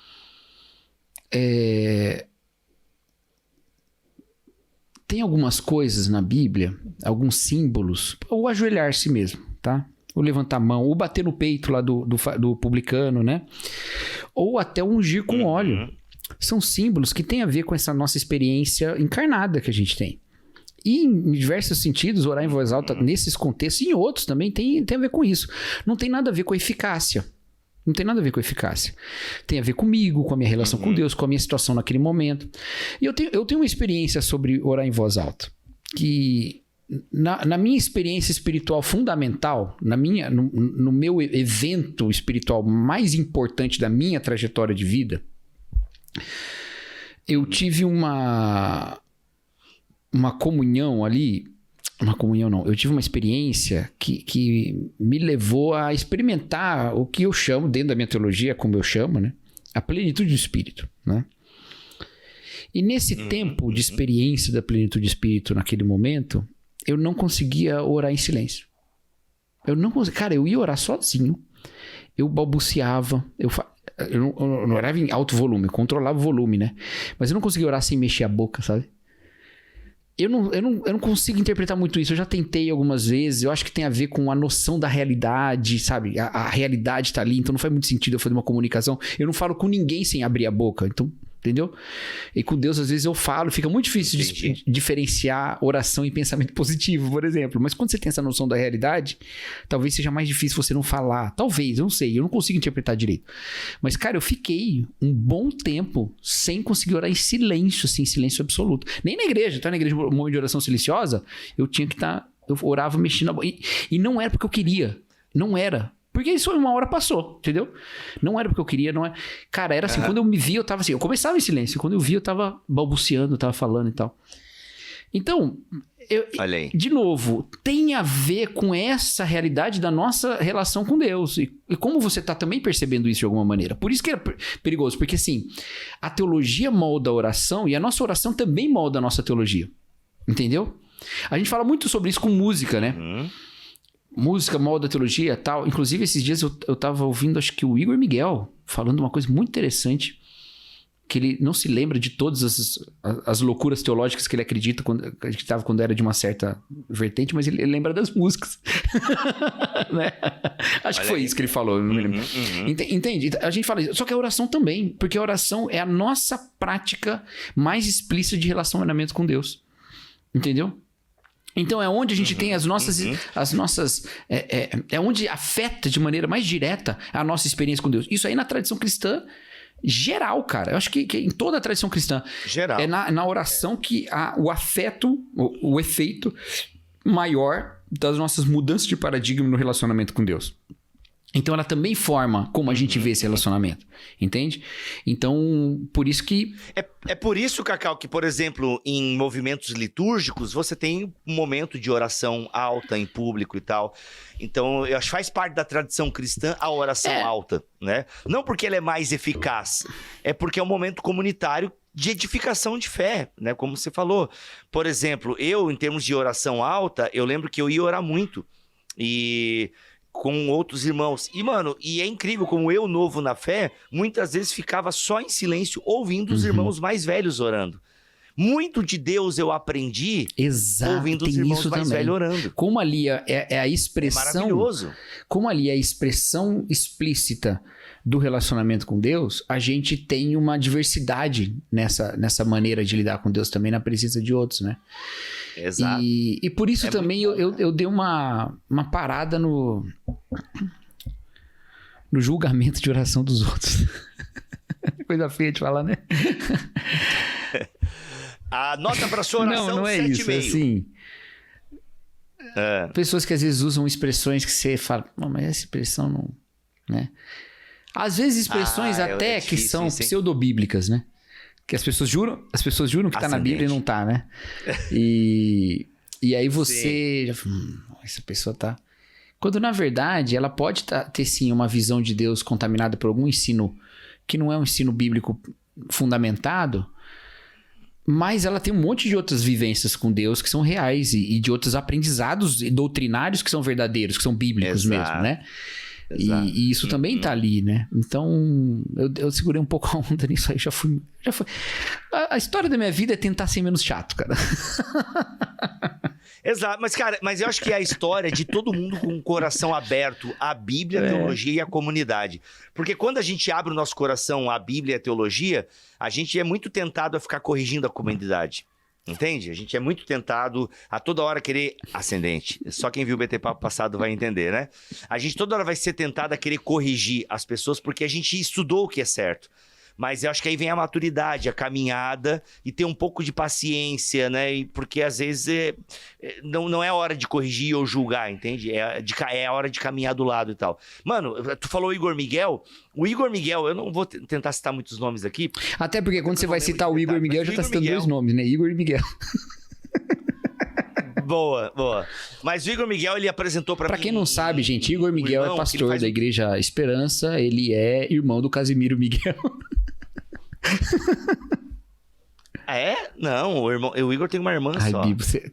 Tem algumas coisas na Bíblia, alguns símbolos, o ajoelhar-se mesmo, tá? O levantar a mão, o bater no peito lá do publicano, né? Ou até o ungir com óleo. São símbolos que têm a ver com essa nossa experiência encarnada que a gente tem. E em diversos sentidos, orar em voz alta nesses contextos e em outros também tem a ver com isso. Não tem nada a ver com a eficácia. Não tem nada a ver com a eficácia. Tem a ver comigo, com a minha relação com Deus, com a minha situação naquele momento. E eu tenho uma experiência sobre orar em voz alta. Que na minha experiência espiritual fundamental, no meu evento espiritual mais importante da minha trajetória de vida, eu tive uma comunhão ali, eu tive uma experiência que me levou a experimentar o que eu chamo, dentro da minha teologia, como eu chamo, né? A plenitude do Espírito, né? E nesse tempo de experiência da plenitude do Espírito, naquele momento, eu não conseguia orar em silêncio. Cara, eu ia orar sozinho, eu balbuciava, eu não orava em alto volume, eu controlava o volume, né? Mas eu não conseguia orar sem mexer a boca, sabe? Eu não consigo interpretar muito isso. Eu já tentei algumas vezes. Eu acho que tem a ver com a noção da realidade, sabe? A realidade tá ali, então não faz muito sentido eu fazer uma comunicação. Eu não falo com ninguém sem abrir a boca, então... Entendeu? E com Deus, às vezes, eu falo, fica muito difícil de diferenciar oração e pensamento positivo, por exemplo. Mas quando você tem essa noção da realidade, talvez seja mais difícil você não falar. Talvez, eu não sei, eu não consigo interpretar direito. Mas, cara, eu fiquei um bom tempo sem conseguir orar em silêncio, assim, em silêncio absoluto. Nem na igreja, tá? Na igreja, um momento de oração silenciosa, eu tinha que estar... Eu orava mexendo a boca. E não era porque eu queria. Não era. Porque isso uma hora passou, entendeu? Não era porque eu queria, não é... Cara, era assim, quando eu me via, eu tava assim... Eu começava em silêncio, quando eu via, eu tava balbuciando, eu tava falando e tal. Então, olha aí. De novo, tem a ver com essa realidade da nossa relação com Deus. E como você tá também percebendo isso de alguma maneira. Por isso que é perigoso, porque assim, a teologia molda a oração e a nossa oração também molda a nossa teologia. Entendeu? A gente fala muito sobre isso com música, né? música molda a teologia e tal. Inclusive, esses dias eu tava ouvindo, acho que o Igor Miguel, falando uma coisa muito interessante, que ele não se lembra de todas as loucuras teológicas que ele acreditava quando era de uma certa vertente, mas ele lembra das músicas. Né? Acho que foi isso que ele falou. Não me lembro. Entende? A gente fala isso. Só que a oração também, porque a oração é a nossa prática mais explícita de relacionamento com Deus. Entendeu? Então é onde a gente tem as nossas é onde afeta de maneira mais direta a nossa experiência com Deus. Isso aí na tradição cristã geral, cara. Eu acho que em toda a tradição cristã geral. É na oração que há o afeto, o efeito maior das nossas mudanças de paradigma no relacionamento com Deus. Então ela também forma como a gente vê esse relacionamento, entende? Então, por isso que... É por isso, Cacau, que, por exemplo, em movimentos litúrgicos, você tem um momento de oração alta em público e tal. Então, eu acho que faz parte da tradição cristã a oração alta, né? Não porque ela é mais eficaz, é porque é um momento comunitário de edificação de fé, né? Como você falou. Por exemplo, eu, em termos de oração alta, eu lembro que eu ia orar muito. E... com outros irmãos. E, mano, e é incrível como eu, novo na fé, muitas vezes ficava só em silêncio, ouvindo os irmãos mais velhos orando. Muito de Deus eu aprendi ouvindo os irmãos mais velhos orando. Como ali é a expressão... É maravilhoso. Como ali é a expressão explícita do relacionamento com Deus, a gente tem uma diversidade nessa maneira de lidar com Deus também na presença de outros, né? Exato. E por isso também eu dei uma parada no julgamento de oração dos outros. Coisa feia de falar, né? A nota para sua oração, não é 7,5. isso, assim... Pessoas que às vezes usam expressões que você fala, mas essa expressão não... né? Às vezes expressões até que são pseudobíblicas, né? Que as pessoas juram que tá na Bíblia e não tá, né? E aí você já fala, essa pessoa tá... Quando na verdade ela pode ter sim uma visão de Deus contaminada por algum ensino que não é um ensino bíblico fundamentado, mas ela tem um monte de outras vivências com Deus que são reais e de outros aprendizados doutrinários que são verdadeiros, que são bíblicos mesmo, né? E isso também tá ali, né? Então, eu segurei um pouco a onda nisso aí, já fui. A história da minha vida é tentar ser menos chato, cara. Exato, mas eu acho que é a história de todo mundo com o coração aberto à Bíblia, à teologia e à comunidade. Porque quando a gente abre o nosso coração à Bíblia e à teologia, a gente é muito tentado a ficar corrigindo a comunidade. Entende? A gente é muito tentado a toda hora querer... Ascendente. Só quem viu o BT Papo passado vai entender, né? A gente toda hora vai ser tentado a querer corrigir as pessoas porque a gente estudou o que é certo. Mas eu acho que aí vem a maturidade, a caminhada e ter um pouco de paciência, né? Porque às vezes não é hora de corrigir ou julgar, entende? É a hora de caminhar do lado e tal. Mano, tu falou Igor Miguel. O Igor Miguel, eu não vou tentar citar muitos nomes aqui. Até porque quando você vai citar o Igor Miguel, já tá citando dois nomes, né? Igor e Miguel. Boa. Mas o Igor Miguel, ele apresentou pra mim... Pra quem não sabe, gente, Igor Miguel é pastor da Igreja Esperança. Ele é irmão do Casimiro Miguel. É? Não, o Igor tem uma irmã só.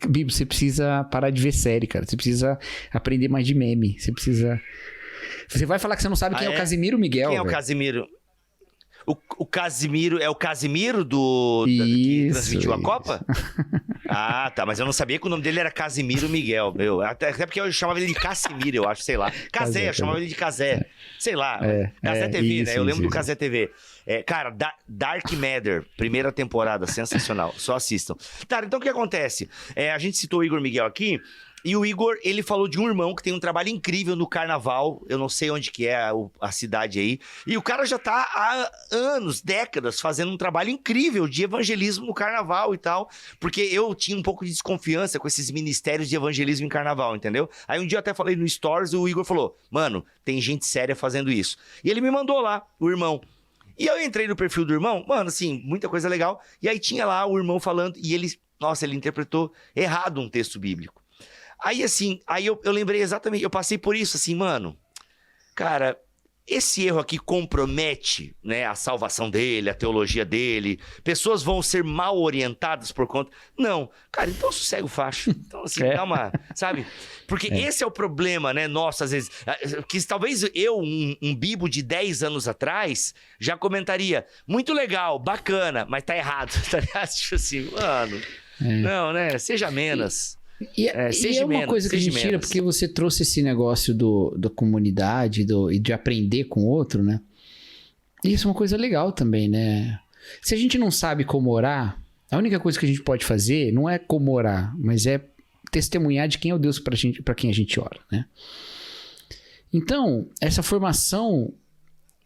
Bibo, você precisa parar de ver série, cara. Você precisa aprender mais de meme. Você vai falar que você não sabe quem é o Casimiro Miguel. Quem é o Casimiro? O Casimiro é o Casimiro que transmitiu a Copa? Ah, tá. Mas eu não sabia que o nome dele era Casimiro Miguel, meu. Até porque eu chamava ele de Cassimiro, eu acho, sei lá. Casé, eu chamava ele de Casé. Sei lá. Casé TV, isso, né? Eu lembro do Casé TV. Cara, Dark Matter, primeira temporada, sensacional. Só assistam. Tá, então o que acontece? A gente citou o Igor Miguel aqui. E o Igor, ele falou de um irmão que tem um trabalho incrível no carnaval. Eu não sei onde que é a cidade aí. E o cara já tá há anos, décadas, fazendo um trabalho incrível de evangelismo no carnaval e tal. Porque eu tinha um pouco de desconfiança com esses ministérios de evangelismo em carnaval, entendeu? Aí um dia eu até falei no Stories e o Igor falou, mano, tem gente séria fazendo isso. E ele me mandou lá, o irmão. E eu entrei no perfil do irmão, mano, assim, muita coisa legal. E aí tinha lá o irmão falando e ele interpretou errado um texto bíblico. Aí, assim, eu lembrei exatamente, eu passei por isso, assim, mano, cara, esse erro aqui compromete, né, a salvação dele, a teologia dele? Pessoas vão ser mal orientadas por conta... Não. Cara, então sossega o facho. Então, assim, dá uma... Sabe? Porque esse é o problema, né, nosso, às vezes. Que talvez eu, um bibo de 10 anos atrás, já comentaria, muito legal, bacana, mas tá errado. Tá ligado? Tipo assim, mano... Não, né? Seja menos. E é uma coisa que a gente tira, porque você trouxe esse negócio da comunidade e de aprender com o outro, né? E isso é uma coisa legal também, né? Se a gente não sabe como orar, a única coisa que a gente pode fazer não é como orar, mas é testemunhar de quem é o Deus para quem a gente ora, né? Então, essa formação...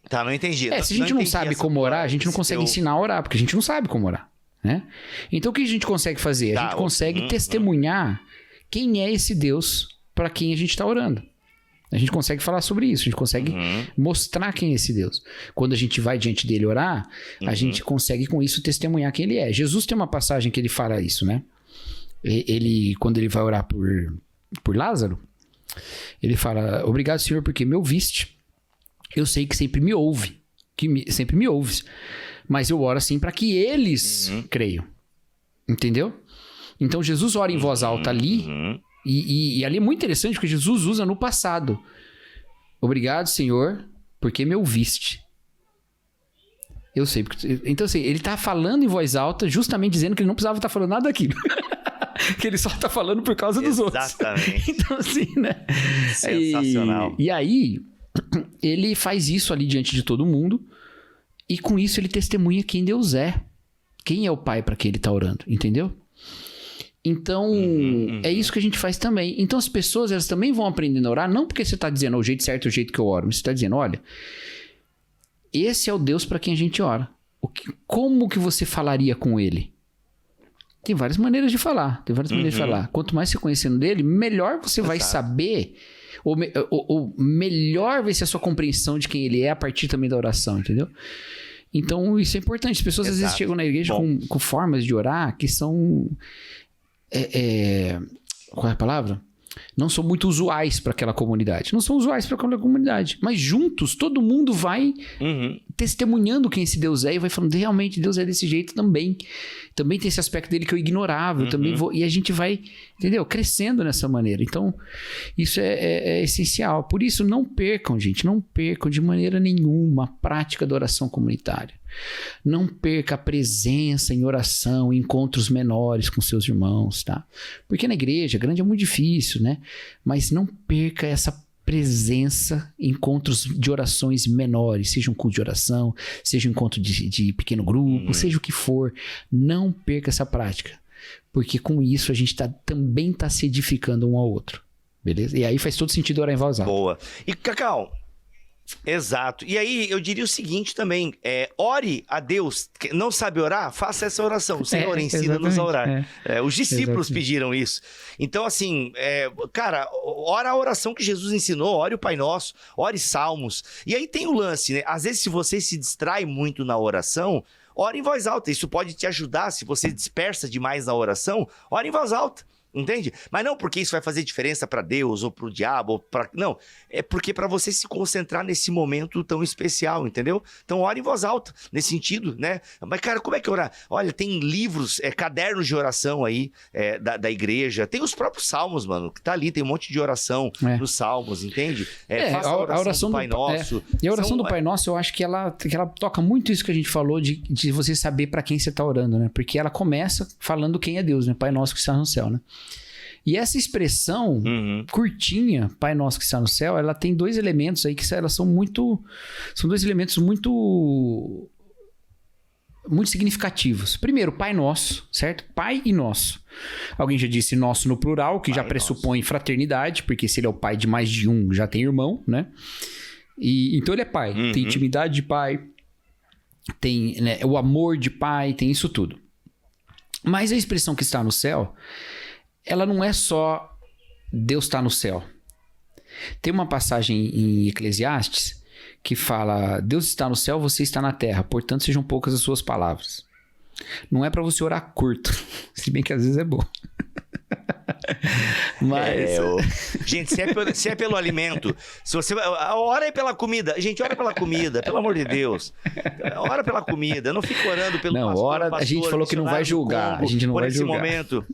Tá, não entendi. Se a gente não sabe como orar, a gente não consegue ensinar a orar, porque a gente não sabe como orar, né? Então, o que a gente consegue fazer? A gente consegue testemunhar quem é esse Deus para quem a gente está orando. A gente consegue falar sobre isso, a gente consegue mostrar quem é esse Deus. Quando a gente vai diante dele orar, a gente consegue com isso testemunhar quem ele é. Jesus tem uma passagem que ele fala isso, né? Quando ele vai orar por Lázaro, ele fala, obrigado, Senhor, porque me ouviste. Eu sei que sempre me ouve, sempre me ouves, mas eu oro assim para que eles creiam. Entendeu? Então Jesus ora em voz alta ali, e ali é muito interessante porque Jesus usa no passado. Obrigado, Senhor, porque me ouviste. Eu sei. Então, assim, ele tá falando em voz alta, justamente dizendo que ele não precisava estar falando nada daquilo. Que ele só tá falando por causa dos outros. Exatamente. Então, assim, né? Sensacional. E aí, ele faz isso ali diante de todo mundo, e com isso ele testemunha quem Deus é. Quem é o Pai para quem ele tá orando, entendeu? Então, é isso que a gente faz também. Então, as pessoas, elas também vão aprendendo a orar, não porque você está dizendo o jeito certo é o jeito que eu oro, mas você está dizendo, olha, esse é o Deus para quem a gente ora. Como que você falaria com ele? Tem várias maneiras de falar, Quanto mais você conhecendo dele, melhor você vai saber, ou melhor vai ser a sua compreensão de quem ele é a partir também da oração, entendeu? Então, isso é importante. As pessoas às vezes chegam na igreja com formas de orar que são... qual é a palavra? Não são muito usuais para aquela comunidade. Não são usuais para aquela comunidade. Mas juntos, todo mundo vai testemunhando quem esse Deus é e vai falando, realmente, Deus é desse jeito também. Também tem esse aspecto dele que eu ignorava. Eu também vou, e a gente vai, entendeu? Crescendo nessa maneira. Então, isso é essencial. Por isso, não percam, gente. Não percam de maneira nenhuma a prática da oração comunitária. Não perca a presença em oração, em encontros menores com seus irmãos, tá? Porque na igreja grande é muito difícil, né? Mas não perca essa presença em encontros de orações menores, seja um culto de oração, seja um encontro de pequeno grupo, seja o que for. Não perca essa prática, porque com isso a gente também está se edificando um ao outro, beleza? E aí faz todo sentido orar em voz alta. Boa. E, Cacau... Exato. E aí eu diria o seguinte também, ore a Deus. Não sabe orar? Faça essa oração. O Senhor ensina-nos a orar. Os discípulos pediram isso. Então, assim, cara, ora a oração que Jesus ensinou, ore o Pai Nosso, ore salmos. E aí tem o lance, né? Às vezes, se você se distrai muito na oração, ore em voz alta. Isso pode te ajudar. Se você dispersa demais na oração, ore em voz alta. Entende? Mas não porque isso vai fazer diferença para Deus ou para o diabo, ou pra... não. É porque para você se concentrar nesse momento tão especial, entendeu? Então, ore em voz alta, nesse sentido, né? Mas, cara, como é que orar? Olha, tem livros, cadernos de oração aí da igreja. Tem os próprios salmos, mano, que tá ali, tem um monte de oração nos salmos, entende? Faça a oração do Pai Nosso. E a oração do Pai Nosso, eu acho que ela toca muito isso que a gente falou de você saber para quem você tá orando, né? Porque ela começa falando quem é Deus, né? Pai Nosso que está no céu, né? E essa expressão curtinha, Pai Nosso que está no céu, ela tem dois elementos aí que elas são dois elementos muito significativos. Primeiro, Pai Nosso, certo? Pai e Nosso. Alguém já disse nosso no plural, que já pressupõe fraternidade, porque se ele é o pai de mais de um, já tem irmão, né? Então ele é pai. Tem intimidade de pai, tem, né, o amor de pai, tem isso tudo. Mas a expressão que está no céu, ela não é só Deus está no céu. Tem uma passagem em Eclesiastes que fala, Deus está no céu, você está na terra, portanto sejam poucas as suas palavras. Não é para você orar curto, se bem que às vezes é bom. Mas... Gente, se é pelo alimento, se você... Ora pela comida. Gente, ora pela comida, pelo amor de Deus. Ora pela comida, não fica orando pelo pastor, a gente falou que não vai julgar. A gente não vai julgar. Momento.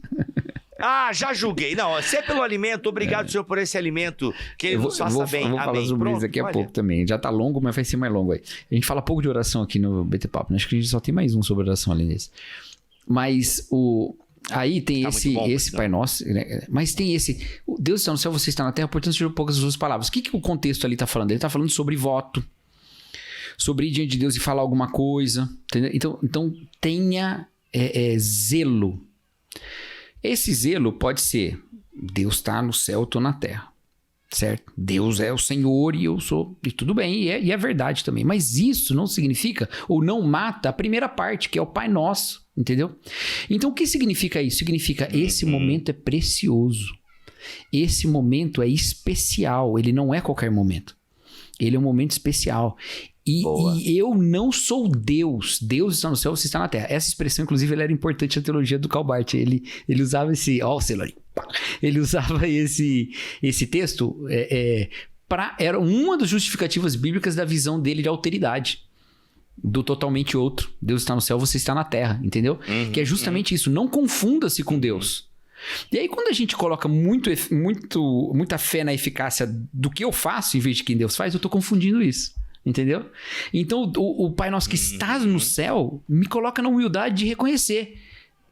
Já julguei. Não, se é pelo alimento, obrigado, Senhor, por esse alimento, que ele nos faça bem. Eu vou falar sobre isso daqui a pouco também. Já tá longo, mas vai ser mais longo aí. A gente fala pouco de oração aqui no BT Papo, né? Acho que a gente só tem mais um sobre oração além desse. Mas aí tem esse Pai Nosso, né? Mas tem esse... Deus está no céu, você está na terra, portanto, sejam poucas as suas palavras. O que o contexto ali tá falando? Ele tá falando sobre voto, sobre ir diante de Deus e falar alguma coisa, entendeu? Então tenha zelo. Esse zelo pode ser: Deus está no céu, eu estou na terra, certo? Deus é o Senhor e eu sou... E tudo bem, e é verdade também. Mas isso não significa, ou não mata, a primeira parte, que é o Pai Nosso, entendeu? Então o que significa isso? Significa esse momento é precioso. Esse momento é especial, ele não é qualquer momento. Ele é um momento especial. E eu não sou Deus. Deus está no céu, você está na terra. Essa expressão, inclusive, ela era importante na teologia do Calbart. Ele usava esse... Ele usava esse texto era uma das justificativas bíblicas da visão dele de alteridade. Do totalmente outro. Deus está no céu, você está na terra. Entendeu? Que é justamente isso. Não confunda-se com Deus. E aí, quando a gente coloca muita fé na eficácia do que eu faço em vez de quem Deus faz, eu estou confundindo isso. Entendeu? Então, o Pai Nosso que está no céu me coloca na humildade de reconhecer.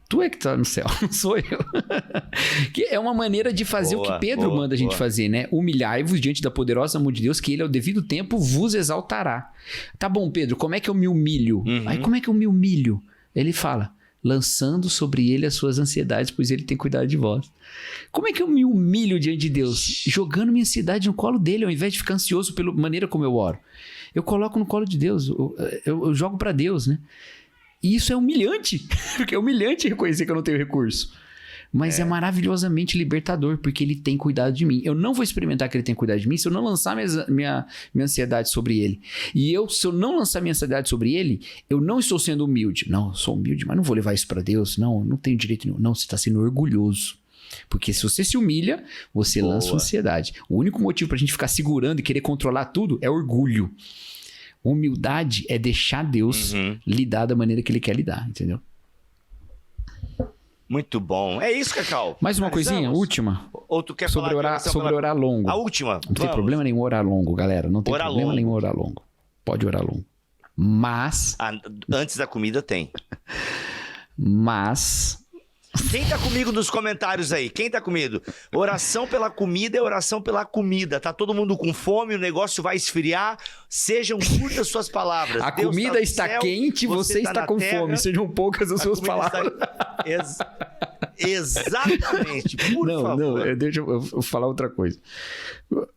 Tu é que está no céu, não sou eu. Que é uma maneira de fazer o que Pedro manda a gente fazer, né? Humilhai-vos diante da poderosa mão de Deus, que ele, ao devido tempo, vos exaltará. Tá bom, Pedro, como é que eu me humilho? Aí, como é que eu me humilho? Ele fala: lançando sobre ele as suas ansiedades, pois ele tem cuidado de vós. Como é que eu me humilho diante de Deus? Jogando minha ansiedade no colo dele, ao invés de ficar ansioso pela maneira como eu oro. Eu coloco no colo de Deus, eu jogo para Deus, né? E isso é humilhante, porque é humilhante reconhecer que eu não tenho recurso. Mas é maravilhosamente libertador, porque ele tem cuidado de mim. Eu não vou experimentar que ele tem cuidado de mim se eu não lançar minha ansiedade sobre ele. E se eu não lançar minha ansiedade sobre ele, eu não estou sendo humilde. Não, eu sou humilde, mas não vou levar isso para Deus. Não tenho direito nenhum. Não, você está sendo orgulhoso. Porque se você se humilha, você lança ansiedade. O único motivo pra gente ficar segurando e querer controlar tudo é orgulho. Humildade é deixar Deus lidar da maneira que ele quer lidar, entendeu? Muito bom. É isso, Cacau. Mais uma coisinha, última. Ou tu quer sobre orar longo. A última. Não tem problema nenhum orar longo, galera. Não tem problema nenhum orar longo. Pode orar longo. Mas... antes da comida tem. Mas... Quem tá comigo nos comentários aí? Quem tá comigo? Oração pela comida é oração pela comida. Tá todo mundo com fome, o negócio vai esfriar. Sejam curtas suas palavras. A Deus comida está céu, quente, você está com fome. Sejam poucas as suas palavras. Exatamente. Por favor. Deixa eu falar outra coisa.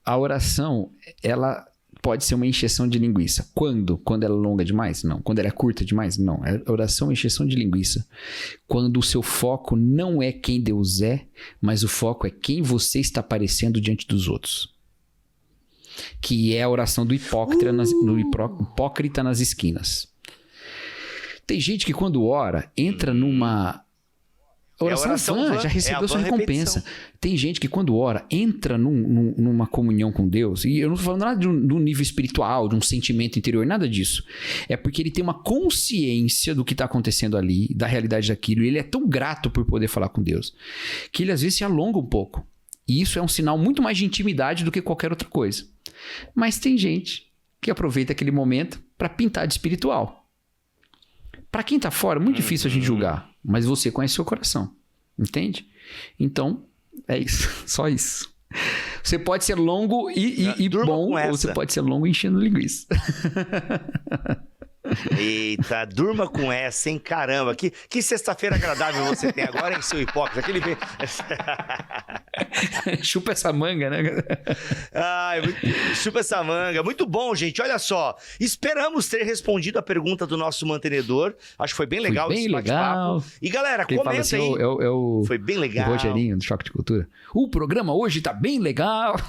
A oração, ela... pode ser uma encheção de linguiça. Quando? Quando ela é longa demais? Não. Quando ela é curta demais? Não. A oração é encheção de linguiça. Quando o seu foco não é quem Deus é, mas o foco é quem você está parecendo diante dos outros. Que é a oração do hipócrita nas esquinas. Tem gente que quando ora, entra numa... Oração vã, já recebeu sua recompensa. Tem gente que quando ora, entra numa comunhão com Deus, e eu não estou falando nada de um nível espiritual, de um sentimento interior, nada disso. É porque ele tem uma consciência do que está acontecendo ali, da realidade daquilo, e ele é tão grato por poder falar com Deus, que ele às vezes se alonga um pouco. E isso é um sinal muito mais de intimidade do que qualquer outra coisa. Mas tem gente que aproveita aquele momento para pintar de espiritual. Para quem está fora, é muito difícil a gente julgar. Mas você conhece seu coração. Entende? Então, é isso. Só isso. Você pode ser longo e bom, ou você pode ser longo enchendo linguiça. Eita, durma com essa, hein? Caramba, que sexta-feira agradável você tem agora, hein, seu hipócrita? Chupa essa manga, né? Ai, chupa essa manga. Muito bom, gente. Olha só, esperamos ter respondido a pergunta do nosso mantenedor. Acho que foi bem legal esse bate-papo. E galera, comenta assim, aí. Foi bem legal. O Rogerinho, do Choque de Cultura. O programa hoje tá bem legal.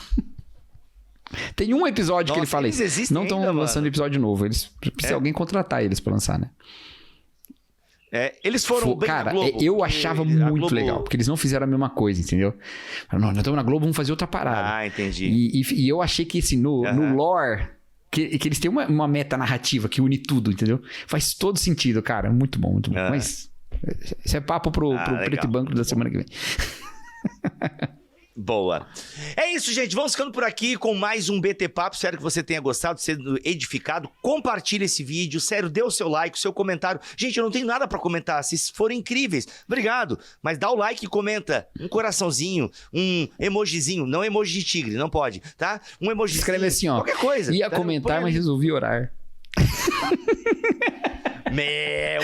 Tem um episódio que ele fala isso. Não estão lançando episódio novo. Precisa alguém contratar eles pra lançar, né? Eles foram bem Cara, na Globo. eu achava muito legal, porque eles não fizeram a mesma coisa, entendeu? Não, nós estamos na Globo, vamos fazer outra parada. Ah, entendi. E eu achei que assim, no lore, que eles têm uma meta narrativa que une tudo, entendeu? Faz todo sentido, cara. Muito bom, muito bom. Mas isso é papo pro Preto e Branco da semana que vem. Boa. É isso, gente. Vamos ficando por aqui com mais um BT Papo. Espero que você tenha gostado, sendo edificado. Compartilhe esse vídeo. Sério, dê o seu like, o seu comentário. Gente, eu não tenho nada pra comentar. Se forem incríveis, obrigado. Mas dá o like e comenta. Um coraçãozinho, um emojizinho. Não emoji de tigre, não pode, tá? Um emojizinho. Escreve assim, ó. Qualquer coisa. Ia comentar, mas resolvi orar.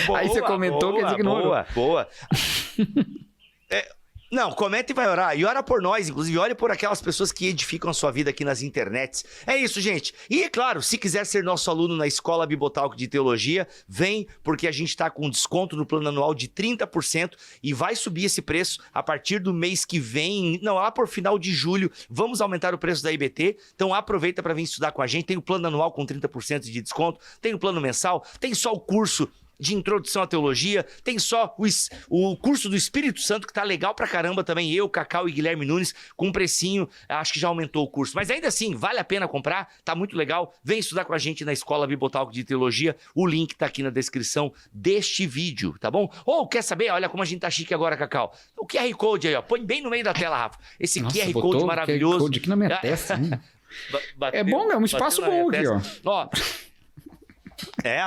Boa, aí você comentou, boa, quer dizer que não orou. Boa. Não, comenta e vai orar. E ora por nós, inclusive. Ore por aquelas pessoas que edificam a sua vida aqui nas internets. É isso, gente. E, claro, se quiser ser nosso aluno na Escola Bibotalk de Teologia, vem, porque a gente está com desconto no plano anual de 30% e vai subir esse preço a partir do mês que vem. Não, lá por final de julho, vamos aumentar o preço da IBT. Então, aproveita para vir estudar com a gente. Tem o plano anual com 30% de desconto, tem o plano mensal, tem só o curso de introdução à teologia, tem só o curso do Espírito Santo, que tá legal pra caramba também, eu, Cacau e Guilherme Nunes, com um precinho, acho que já aumentou o curso, mas ainda assim, vale a pena comprar, tá muito legal, vem estudar com a gente na Escola Bibotalk de Teologia, o link tá aqui na descrição deste vídeo, tá bom? Ou quer saber, olha como a gente tá chique agora, Cacau, o QR Code aí, ó, põe bem no meio da tela, Rafa, esse QR Code maravilhoso. QR Code aqui na minha testa, hein? É bom, é um espaço bom aqui, ó.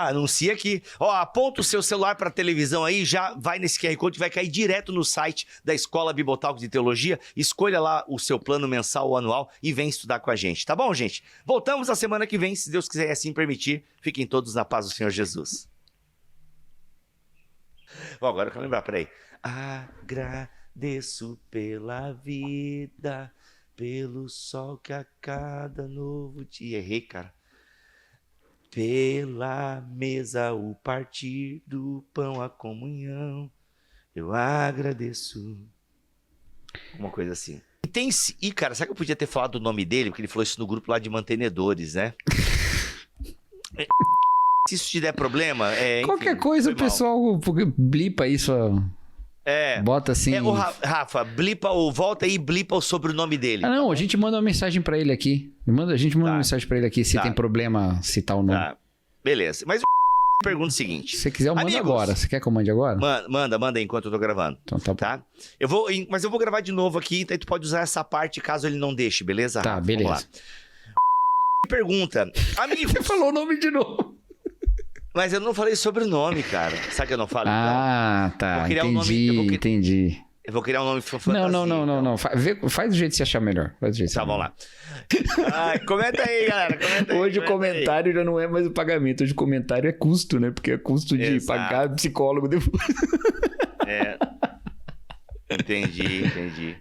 Anuncia aqui. Ó, aponta o seu celular para a televisão aí, já vai nesse QR Code, vai cair direto no site da Escola Bibotalk de Teologia. Escolha lá o seu plano mensal ou anual e vem estudar com a gente, tá bom, gente? Voltamos na semana que vem, se Deus quiser assim permitir. Fiquem todos na paz do Senhor Jesus. Bom, agora eu quero lembrar, peraí. Agradeço pela vida, pelo sol que a cada novo dia... Errei, cara. Pela mesa, o partir do pão, a comunhão, eu agradeço. Uma coisa assim. E cara, será que eu podia ter falado o nome dele? Porque ele falou isso no grupo lá de mantenedores, né? Se isso te der problema... Qualquer enfim, coisa, o pessoal blipa isso, bota assim... Rafa, blipa ou volta aí e blipa o sobrenome dele. Não, a gente manda uma mensagem pra ele aqui. A gente manda uma mensagem pra ele aqui se tem problema citar o nome. Tá, beleza. Mas pergunta o seguinte. Se você quiser, eu mando agora. Você quer que eu mande agora? Manda aí enquanto eu tô gravando. Então tá bom. Tá? Mas eu vou gravar de novo aqui, então tu pode usar essa parte caso ele não deixe, beleza? Tá, Rafa? beleza. Vamos lá. Pergunta. Amigos... Você falou o nome de novo. Mas eu não falei sobrenome, cara. Sabe que eu não falo? Tá. Entendi. Eu vou criar um nome fantasia. Não. Faz do jeito que você achar melhor. Tá, vamos lá. Comenta aí, galera. Hoje o comentário já não é mais o pagamento. Hoje o comentário é custo, né? Porque é custo de pagar psicólogo depois.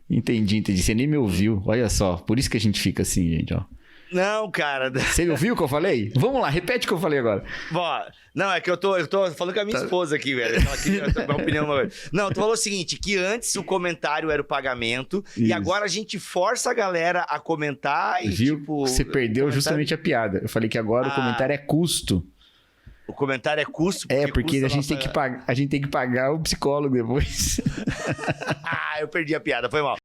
Entendi. Você nem me ouviu. Olha só. Por isso que a gente fica assim, gente, ó. Não, cara. Você ouviu o que eu falei? Vamos lá, repete o que eu falei agora. Não, é que eu tô falando com a minha esposa aqui, velho. Minha opinião. Não, tu falou o seguinte, que antes o comentário era o pagamento e agora a gente força a galera a comentar e viu? Tipo... Você perdeu justamente a piada. Eu falei que agora o comentário é custo. O comentário é custo? Porque a gente tem que pagar o psicólogo depois. Eu perdi a piada, foi mal.